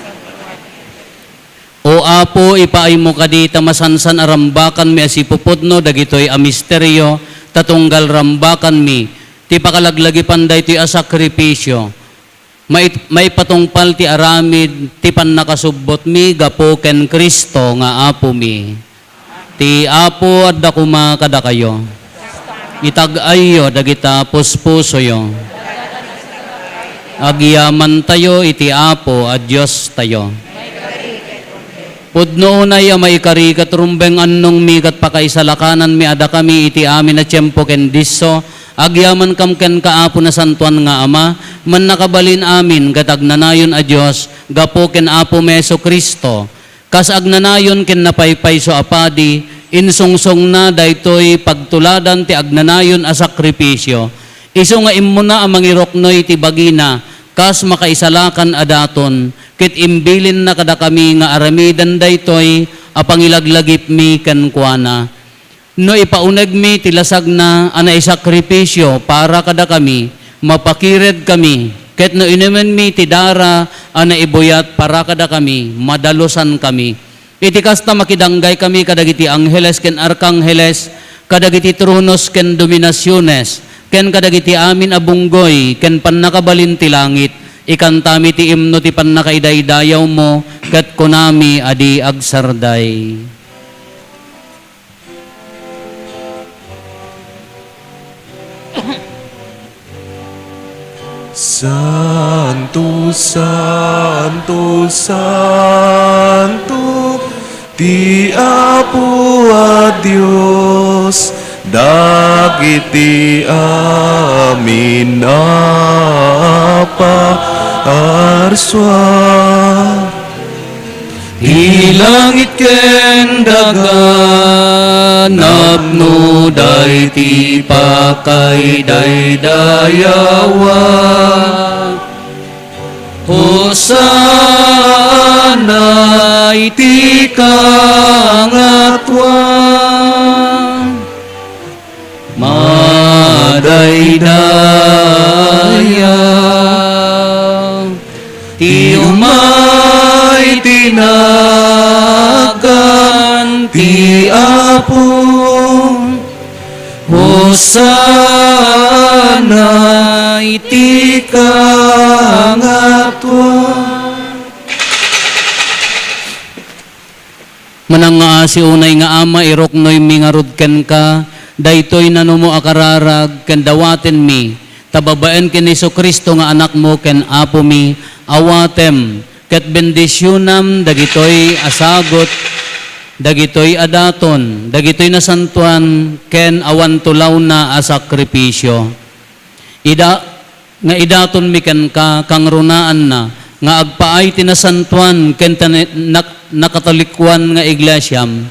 O Apo, ipaay mo kadita masansan arambakan mi asipupudno, dagitoy a misteryo, tatunggal rambakan mi, ti pakalaglagi panday ti asakripisyo. May patungpal ti aramid, ti pan nakasubbot mi, gapo ken Kristo nga Apo mi. Ti Apo adda kuma kada kayo. Itag-ayo, dagita puspuso yo. Agyaman tayo, iti Apo, at Diyos tayo. Pudno na ya may karikat rumbeng annong mikat pakaisalakanan mi ada kami iti amin na tiyempo ken disso agyaman kam ken kaapo na santuan nga Ama man nakabalin amin gatagnanayon a Dios gapo ken Apo Meso Kristo kas agnanayon ken napaypay so apadi insungsong na daytoy pagtuladan ti agnanayon a sakripisyo iso nga immo na amang iroknoy ti bagina kas makaisalakan adaton ket imbilin na kada kami nga aramidan daytoy apangilaglagip mi ken kuana no ipauneg mi tilasag na ana isakripisyo para kada kami mapakired kami ket no inemen mi ti dara ana ibuyat para kada kami madalusan kami iti kasta makidanggay kami kadagiti angheles ken arkangheles kadagiti tronos ken dominasyones ken kadagiti amin abunggoy ken pannakabalin ti langit ikantami ti imno ti pannakaidaydayaw mo ket kunami adi agsarday. Santo, Santo, Santo, ti Apo a Dios, dagiti amin arswa. Ilangit ken dagan napno dayti pakaidayawa Hosana iti kangatwa madaydaya ti umay tinagan ti Apo Hosana iti kangatwa. Manang nga si unay nga Ama iroknoy mi nga rudken ka daytoy nanumo akararag ken dawaten mi tababaen ken Hesus Kristo nga anak mo ken Apo mi awatem ket bendisyonam dagitoy asagot dagitoy adaton dagitoy nasantuan ken awan tulaw na asakripisyo nga idaton mi ken ka kang runaan na nga agpaay tinasantuan ken nakatalikwan nga iglesyam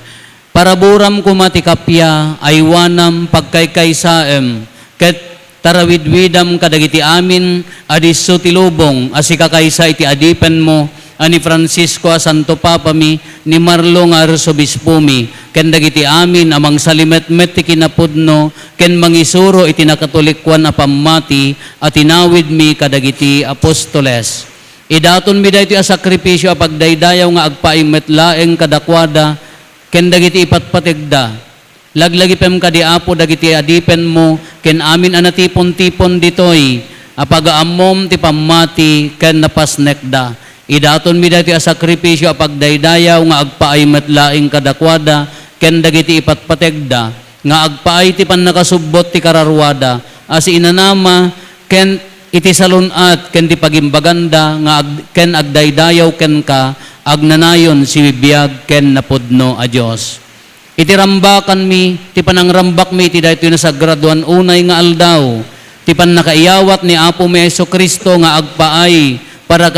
para buram kumatikapya aywanam pagkaykaysaem ket tarawidwidam kadagiti amin adiso ti lubong asika kaysa iti adipen mo ani Francisco a Santo Papa mi ni Marlo nga arsobispo mi ken dagiti amin amang salimetmet ti kinapudno ken mangisuro iti nakatolikwan a pammati at tinawid mi kadagiti apostoles idaton mi daytoy a sakripisyo a pagdaydayaw nga agpaimet laeng kadakwada ken dagiti ipatpategda laglagi pem kadi Apo dagiti adipen mo ken amin anatipon-tipon ditoy apagaamom ti pammati ken napasnekda idaton mi dati a sakripisyo a pagdaydayaw nga agpaay metlaing kadakwada ken dagiti ipatpategda nga agpaay ti pannakasubbot ti kararwada as inanama ken iti salunat ken ti pagimbaganda nga ken agdaydayaw ken ka agnanayon si bibiyag ken napudno a Dios. Iti rambakan mi, ti panangrambak mi, iti daytoy na sagraduan unay nga aldaw, ti panakaiyawat ni Apo mi Hesu Kristo nga agpaay para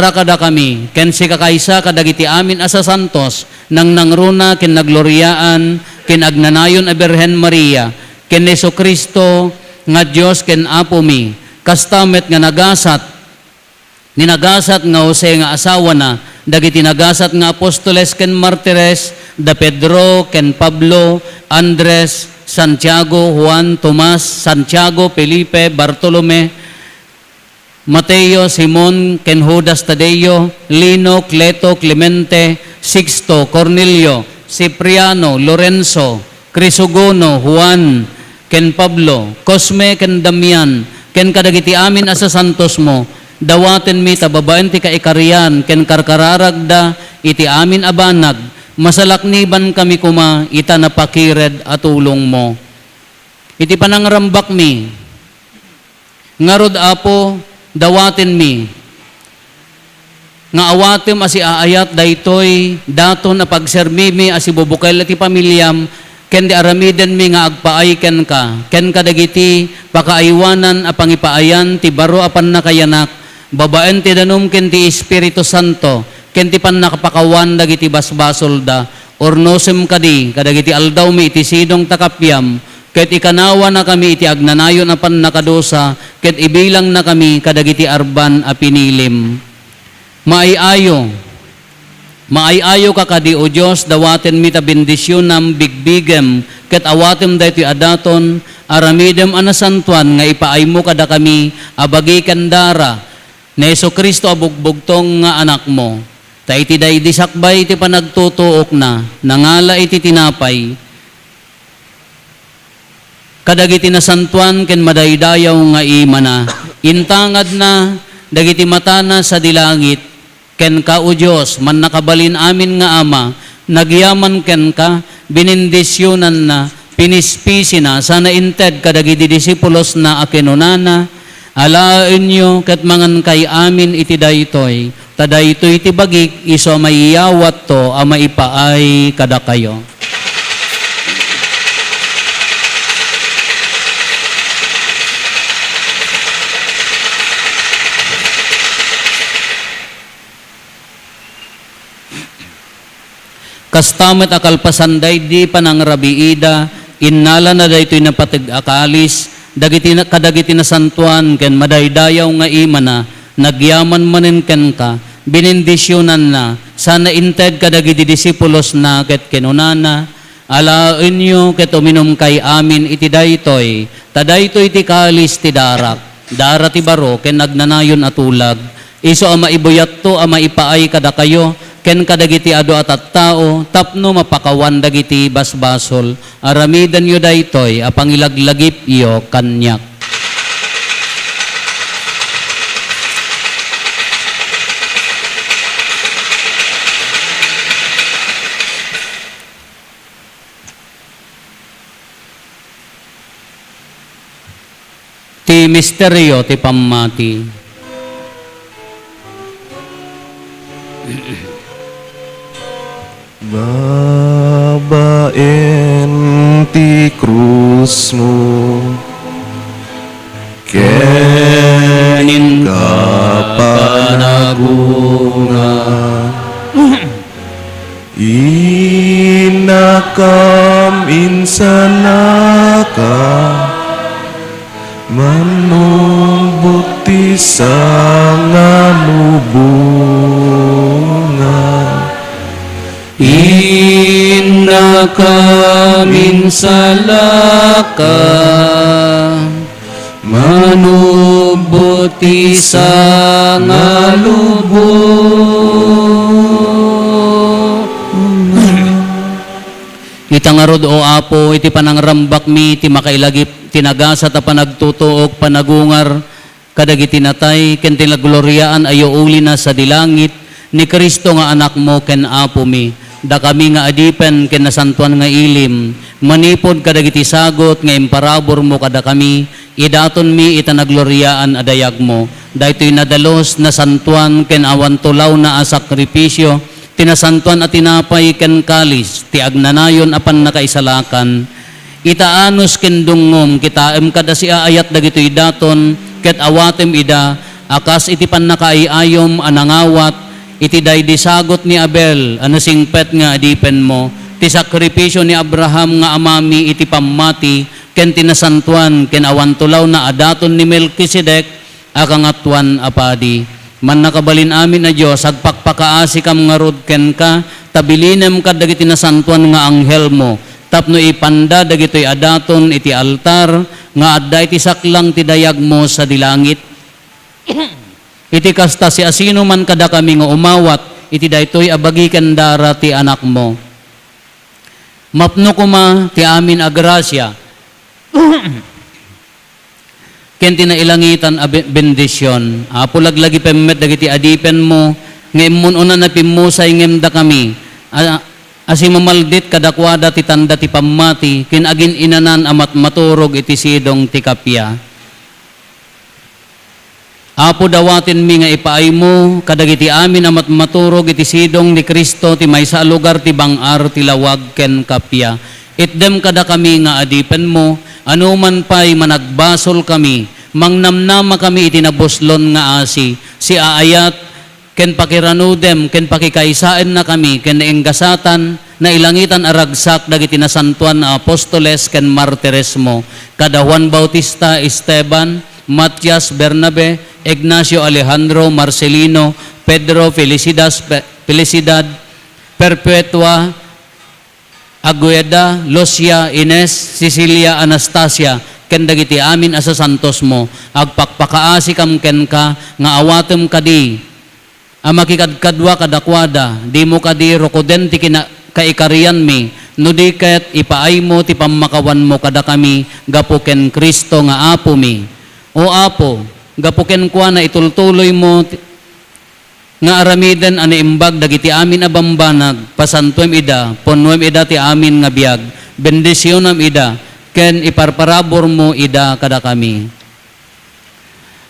kada kami, ken si kakaysa kadagiti amin asa santos, nang nangruna ken nagloryaan, ken agnanayon a Birhen Maria, ken Hesu Kristo nga Dios ken Apo mi, kastamet nga ninagasat nga Jose nga asawa na, dagiti nagasat nga apostoles ken martires, da Pedro ken Pablo, Andres, Santiago, Juan, Tomas, Santiago, Felipe, Bartolome, Mateo, Simon, ken Judas Tadeo, Lino, Cleto, Clemente, Sixto, Cornelio, Cipriano, Lorenzo, Crisogono, Juan, ken Pablo, Cosme, ken Damian, ken kadagiti amin asa santos mo, dawaten mi tababaen ti kaikarian, ken karkararagda iti amin abanag, masalakniban kami kuma, ita napakired at tulong mo. Iti panangrambak mi, ngarod Apo, dawaten mi, nga awatem asi aayat daytoy, daton na pagsermi mi asi bubukal ati pamilyam, ken di aramiden mi nga agpaay ken kadagiti pakaaywanan a pangipaayan ti baro apan nakayanak, babaen ti danum ken ti Espiritu Santo, ken ti pannakapakawan dagiti basbasol da, ornosem kadi kadagiti aldaw mi iti sidong takapyam, ket ikanawa na kami iti agnanayon a pannakadosa, ket ibilang na kami kadagiti arban a pinilim. Maayayo ka kadi o Dios, dawaten mi ta bendisyonam bigbigem, ket awatem daytoy adaton, aramidem anasantuan nga ipaay mo kada kami abagi kandara, na Hesu Kristo abugbugtong nga anak mo. Ta iti daydi sakbay iti panagtutuok na, nangala iti tinapay, kadagiti nasantuan ken madaydayaw nga imana, intangad na dagiti matana sa dilangit, ken ka o Dios man nakabalin amin nga Ama, nagyaman ken ka, binindisyonan na, pinispisi na, sana inted kadagiti disipulos na akinunana, alaen nyo ket mangan kay amin iti daytoy, tadaytoy iti bagik iso maiyawat to a maipaay kada kayo. Kastamet akalpasan di panangrabiida, innala na daytoy napatig akalis, kadagiti na santuan ken madaydayaw nga imana, nagyaman manen ken ka, binindisyonan na, sana inted kadagiti disipulos na ket kenunana, alaen nyo ket uminom kay amin iti daytoy, tadaytoy ti kalis ti darak ti baro ken nagnanayon atulag, iso ama ibuyat to ama ipaay kada kayo, ken kadagiti adu at tao, tapno mapakawan dagiti basbasol, aramidan yo daytoy, apangilaglagip iyo kanyak. Ti misteryo ti pammati. Babaen ti krus mo, kenin kapanagunga, inakam insanaka, manubuti sa ngalubunga. Inna kamin salaka, manubuti sa ngalubunga. Itangarod o Apo, iti panangrambak mi, iti makailagip, tinagasa ta panagtutuok, panagungar, kadagiti natay, ken tinagloryaan ayo uli na sa dilangit, ni Kristo nga anak mo ken Apo mi, da kami nga adipen ken nasantuan nga ilim, manipod kadagiti sagot nga imparabor mo kada kami, idaton mi itanagloryaan adayag mo. Daytoy nadalos na santuan ken awan tulaw na asakripisyo, tinasantuan at tinapay ken kalis, ti agnanayon apan nakaisalakan. Itaanos ken dungom, kitaem kada si aayat dagitoy daton, ket awatem ida, akas iti pan nakaayayom anangawat, iti daydisagot ni Abel, anasingpet nga adipen mo, ti sakripisyo ni Abraham nga amami iti pammati, ken tinasantuan, ken awan tulaw na adaton ni Melkisedek, akangatuan apadi. Man nakabalin amin na Diyos, agpakpakaasi kam nga rod ken ka, tabilinem ka dagiti nasantuan nga anghel mo, tapno ipanda dagitoy adaton iti altar, nga adda iti saklang ti dayag mo sa dilangit. Iti kasta si asino man kada kami nga umawat, iti daytoy abagi ken dara ti anak mo. Mapno kuma ti amin agrasya, ken tinailangitan a bendisyon. Apo laglagi pemmet dagiti adipen mo, nga immun una na pimusay ngemda kami. Asi mamaldit kadakwada ti tanda ti pammati, ken agin inanan amat maturog iti sidong ti kapya. Apo dawatin mi nga ipaay mo, kadagiti amin amat maturog iti sidong ni Kristo ti maysa a lugar ti bangar ti lawag ken kapya. Itdem kada kami nga adipen mo, anuman pa'y managbasol kami, mangnamnama kami itinabuslon nga asi, si aayat, ken pakiranudem, ken pakikaisaen na kami, ken nainggasatan, na ilangitan aragsak, dagiti nasantuan na apostoles, ken martires mo, kada Juan Bautista, Esteban, Matias, Bernabe, Ignacio, Alejandro, Marcelino, Pedro, Felicidad, Perpetua, Agueda, Lucia, Ines, Cecilia, Anastasia, ken dagiti amin asa santos mo, agpakpakaasi kam ken ka, nga awatem kadi, makikadkadwa kadakwada, di mo kadi rokoden ti kaikarian mi, no di ket ipaay mo ti pammakawan mo kada kami, gapo ken Kristo nga apo mi. O apo, gapo ken kwa na itultuloy mo, nga aramiden ani imbag dagiti amin a bambanag, pasantuem ida, ponwem ida ti amin nga biag, bendisyonam ida, ken iparparabor mo ida kada kami.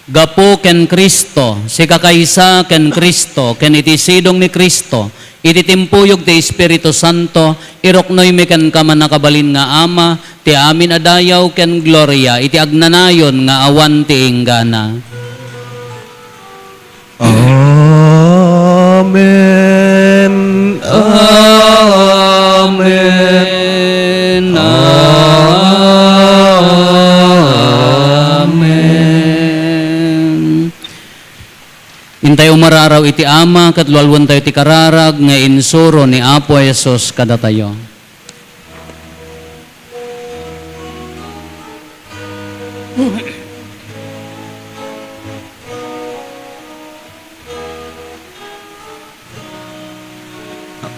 Gapo ken Kristo, si kakaysa ken Kristo, ken iti sidong ni Kristo, iti timpuyog ti Espiritu Santo, iroknoy mi ken kaman nakabalin nga Ama, ti amin adayaw ken gloria, iti agnanayon nga awan ti inggana. Amen. Amen. Amen. Intay umararaw iti Ama, kat lualwan tayo ti kararag, nga insuro ni Apo Jesus kada tayo.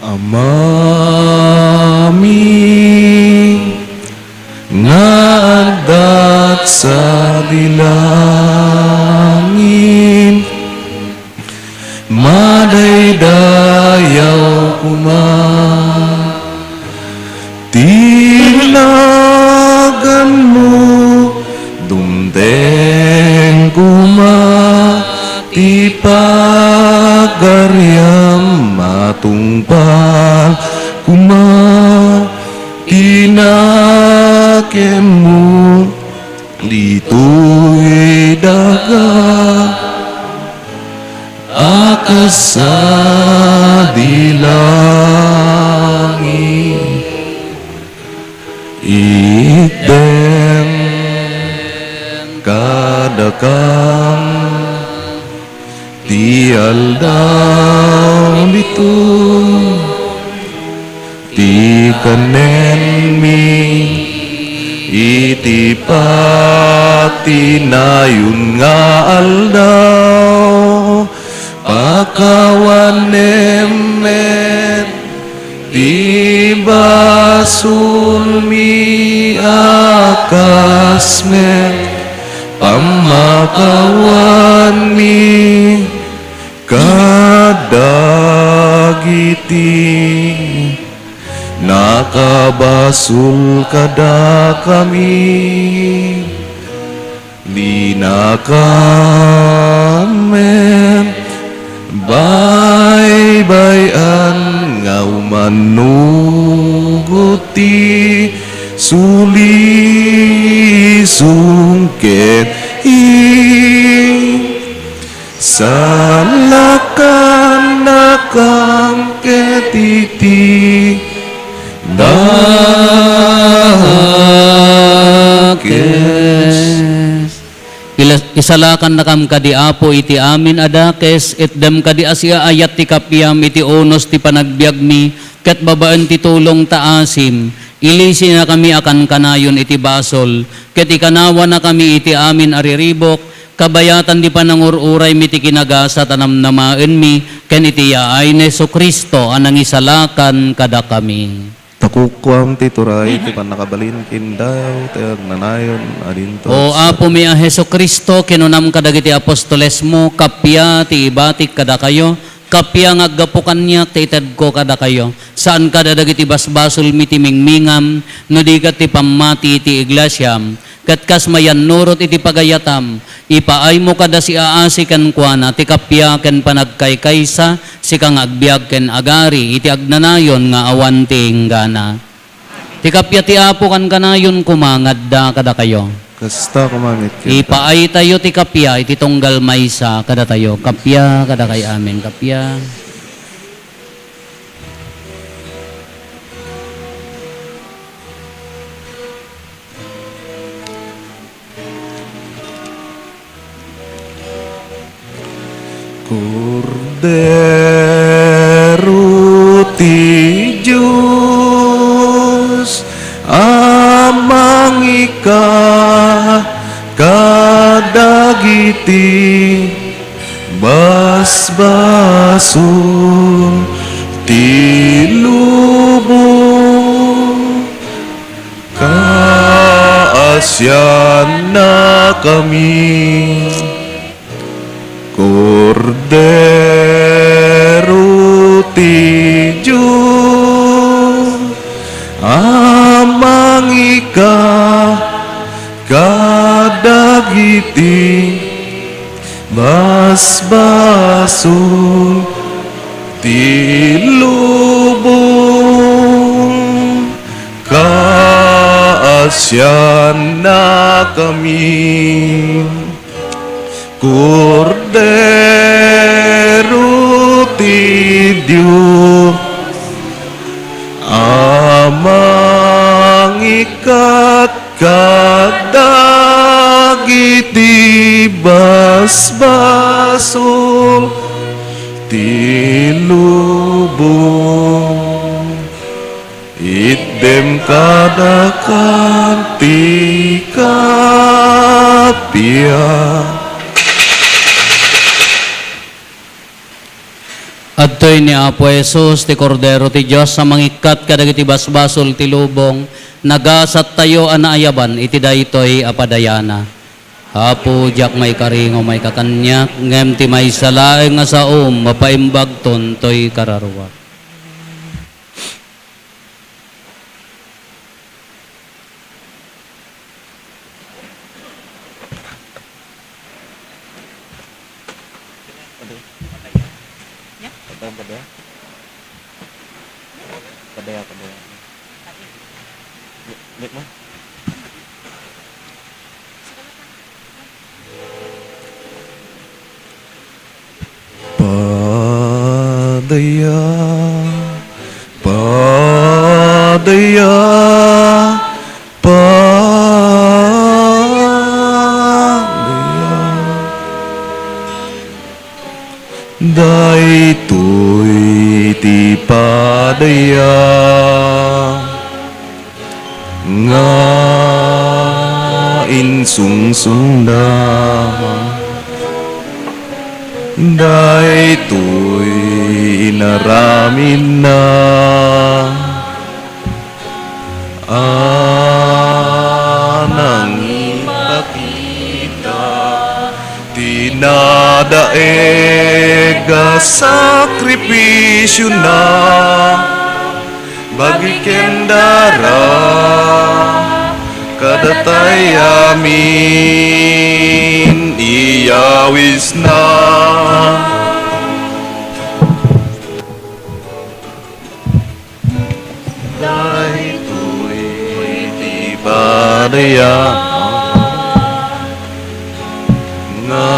Amami nga agdat sa dilangin, madaydayaw kuma, tinagan mo, dumdeng kuma, ti pagaryam matungpal kuma, tinakem mo, dito'y daga, akas sa dilangin, itdem kadakang ti aldaw dito, ti kanen mi, iti patinayon nga aldaw, pakawan emet, ti basul mi akas met, pamakawan mi, kadagiti nakabasul kada kami, Linakamen baybayan nga umanuguti sulisungket salakan nakam ketiti Isalakan na kam kadi apo iti amin adakes, itdem kadi asya ayat ti kapyam iti onos ti panagbiag mi, ket babaan ti tulong taasim, ilisi na kami akan kanayon iti basol, ket ikanawa na kami iti amin ariribok, kabayatan di panangururay mi ti kinagasa tanamnamaen mi, ken iti yaay ni Jesu Kristo anang isalakan kada kami. Takukwam ti turay ti panakabalin kindaw ti agnanayon adinto. O apo mi a Heso Kristo, kinunam kadagiti apostoles mo, kapya ti ibatik kada kayo, kapya ngaggapukan niya ti ited ko kada kayo. Saan kada dagiti basbasol mi ti mingmingam, no di kat ti pamati ti iglesyam, kat kas mayan nurot iti pagayatam, ipaay mo kada si aasi ken kuana, ti kapya ken panagkaykaysa, si kang agbiag ken agari, iti agnanayon nga awan ti inggana. Ti kapya ti apo kan kanayon kumangad da kada kayo. Kasta kumamit kita. Ipaay tayo ti kapya, iti tunggal maysa kada tayo. Kapya kada kay amin, kapya. Cordero ti Diyos, amang ika kadagiti basbasun ti lubong kaasyan na kami. Cordero ti Diyos, amang ika kadagiti basbasun ti lubong kaasyan na kami. Cordero ti Diyos, amang ikat kadagiti basbaso ti lubong, itdem kadakan ti kapya. Adtoy ni Apo Jesus, ti Cordero ti Diyos, sa mangikat kadagiti basbasol ti lubong, nagasat tayo anaayaban, iti daytoy apadayana. Apo, jak may karingo may kakanyak, ngem ti may salaeng nga saom, mapaimbag tontoy kararwa. Padaya, padaya, padaya, daytoy ti padaya nga insungsunda. Daytoy inaramin na anang ipakita tinadaeg sakripisyo na bagi kendara kadatay amin iyawis na. Daytoy ti padaya nga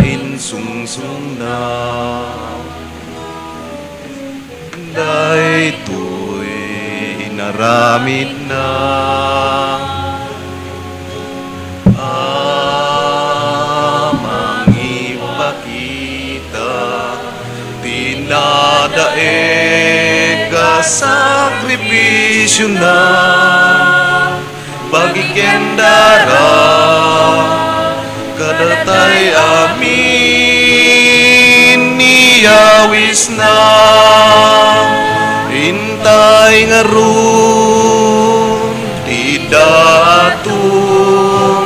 insungsung na. Daytoy inaramid na. Amang ipakita tinadae ka sakripisyo na pagikendara kadatay amin niyawis na. Intay nga ron ti datum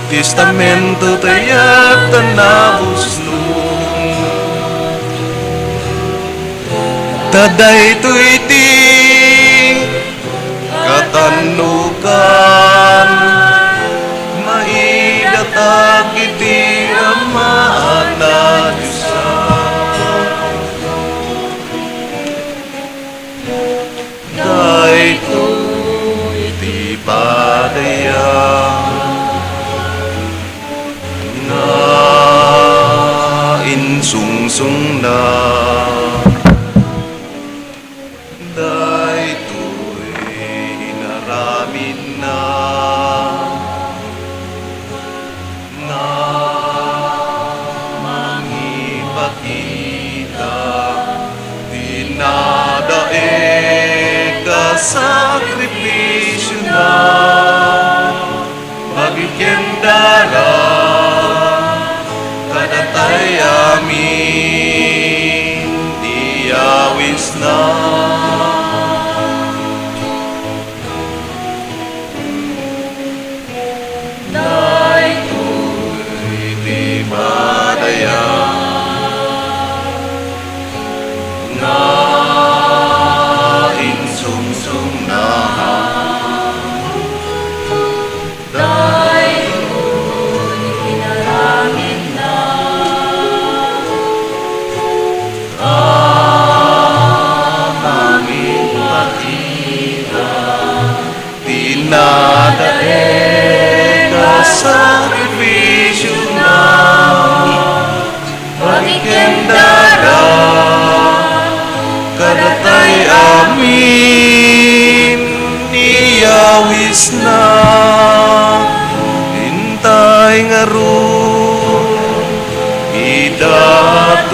testamento tayak tanabos nun taday to iti katanukan maidatag iti amaan na Diyos iti padaya na insungsung na. Daytoy inaramin na na mangipakita dinadae ka sakripisyo na magikendara kadatay amin diyawis na. Daytoy di madaya na insungsung na. Tinadae ka sakripisyo na pagikendara kadatay amin niyawis na. Intay nga ron idatum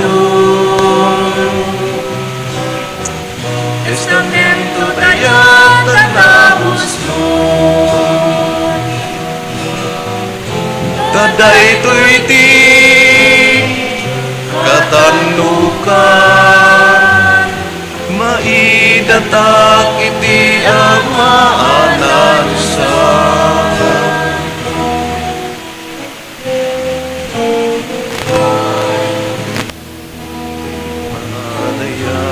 testamento tayak tanabos nun taday to iti katanukan maidatak iti amaanan sa padaya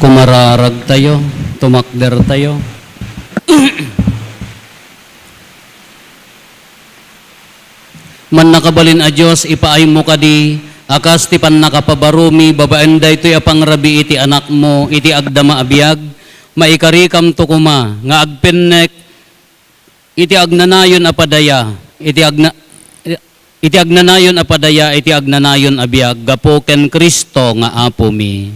Kumararag tayo, tumakder tayo. Man nakabalin a Diyos, ipaay mo kadi, Akas ti pan nakapabarumi, babaen da ito'y apangrabi iti anak mo, iti agdama abiyag, maikarikam to kuma, nga agpennek, iti agnanayon apadaya, iti agnanayon apadaya, iti agnanayon abiyag, gapo ken Kristo nga apo mi.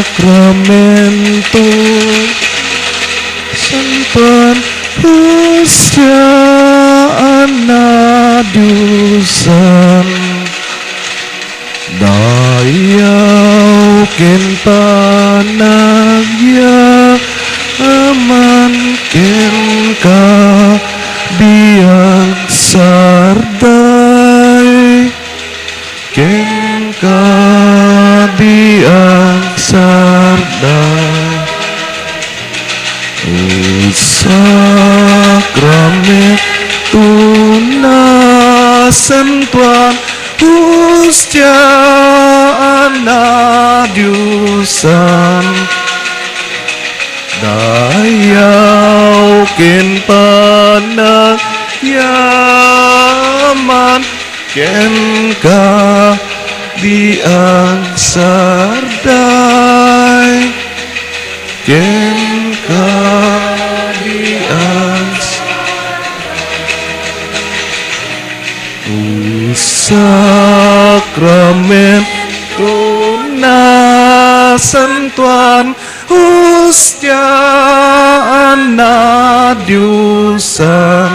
Sakramento Santuan Hostia Anadusan Dayaw ken panagya aman ken ka biag sarday ken ka biag sarday sakramento na santuan hostia anadyusan dayaw ken panagyaman ken ka biag sarday ken ka biag sakramento na santuan hostia anadyusan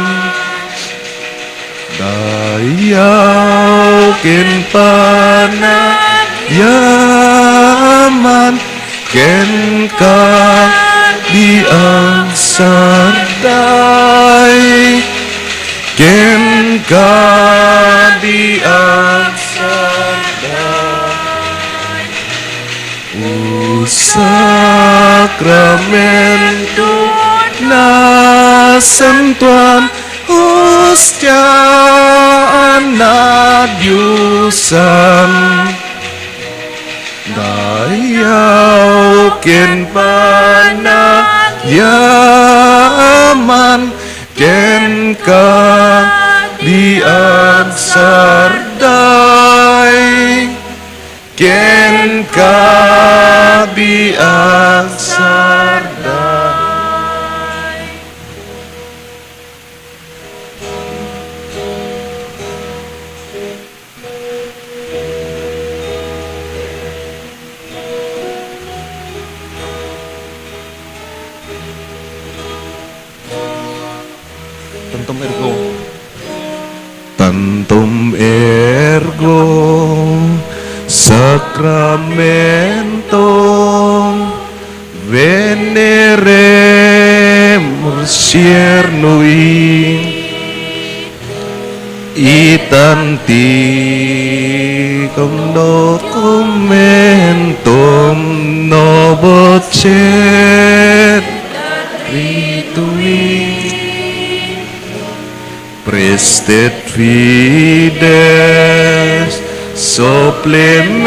dayaw ken panagyaman ken ka biag sarday ken ka biag sarday sakramento na santuan hostia anadyusan dayaw ken panagyaman ken ka biag sarday ken ka biag sarday. Tantum ergo sacramento veneremus ciernui itanti cum documentum novocet ritui prestet fides supplementum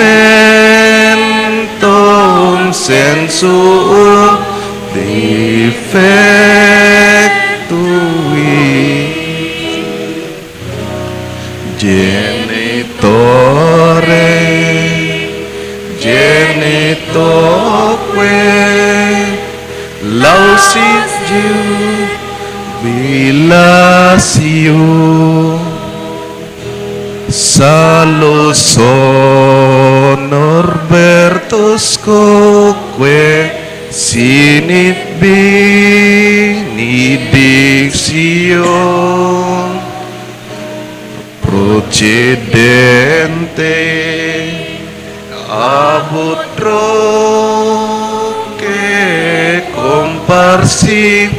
sensum defect St. Jubilasio sa Luzon, Norbertos Coque, sinit benediction, procedente, abot roque, comparsi,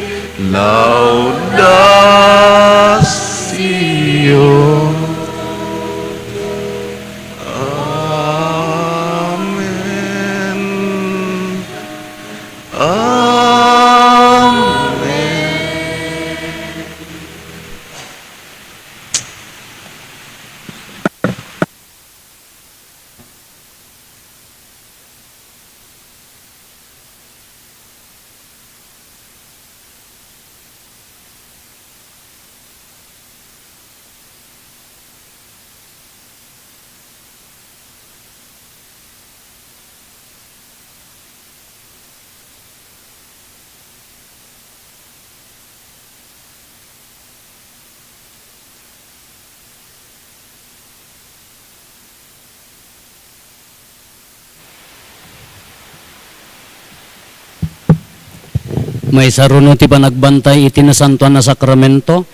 laudatio. Amen. Amen. May saruno ti pa nagbantay iti nasantuan na sakramento.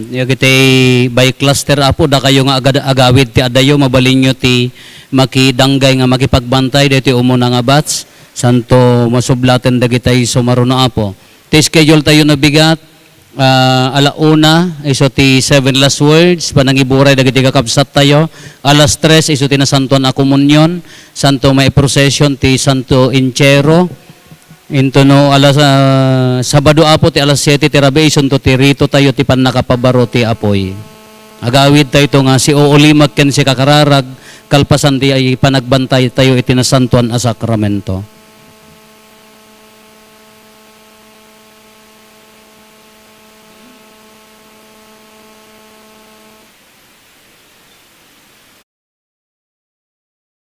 Yagiti by cluster apo da kayo nga agawid ti adayo mabalinyo ti makidanggay nga makipagbantay dito umuna nga bats santo masublaten dagitay sumaruno apo. Ti schedule tayo na bigat alauna iso ti 7 last words panangiburay dagiti kakabsat tayo. Alas 3 iso ti nasantuan a komunyon santo may procession ti Santo Inchero. Into no alas Sabado apo ti alas 7 ti rabation to ti rito tayo ti pannakapabaro ti apoy. Agawid tayo ito nga si uulimag ken si kakararag kalpasan ti ay panagbantay tayo iti nasantuan a sakramento.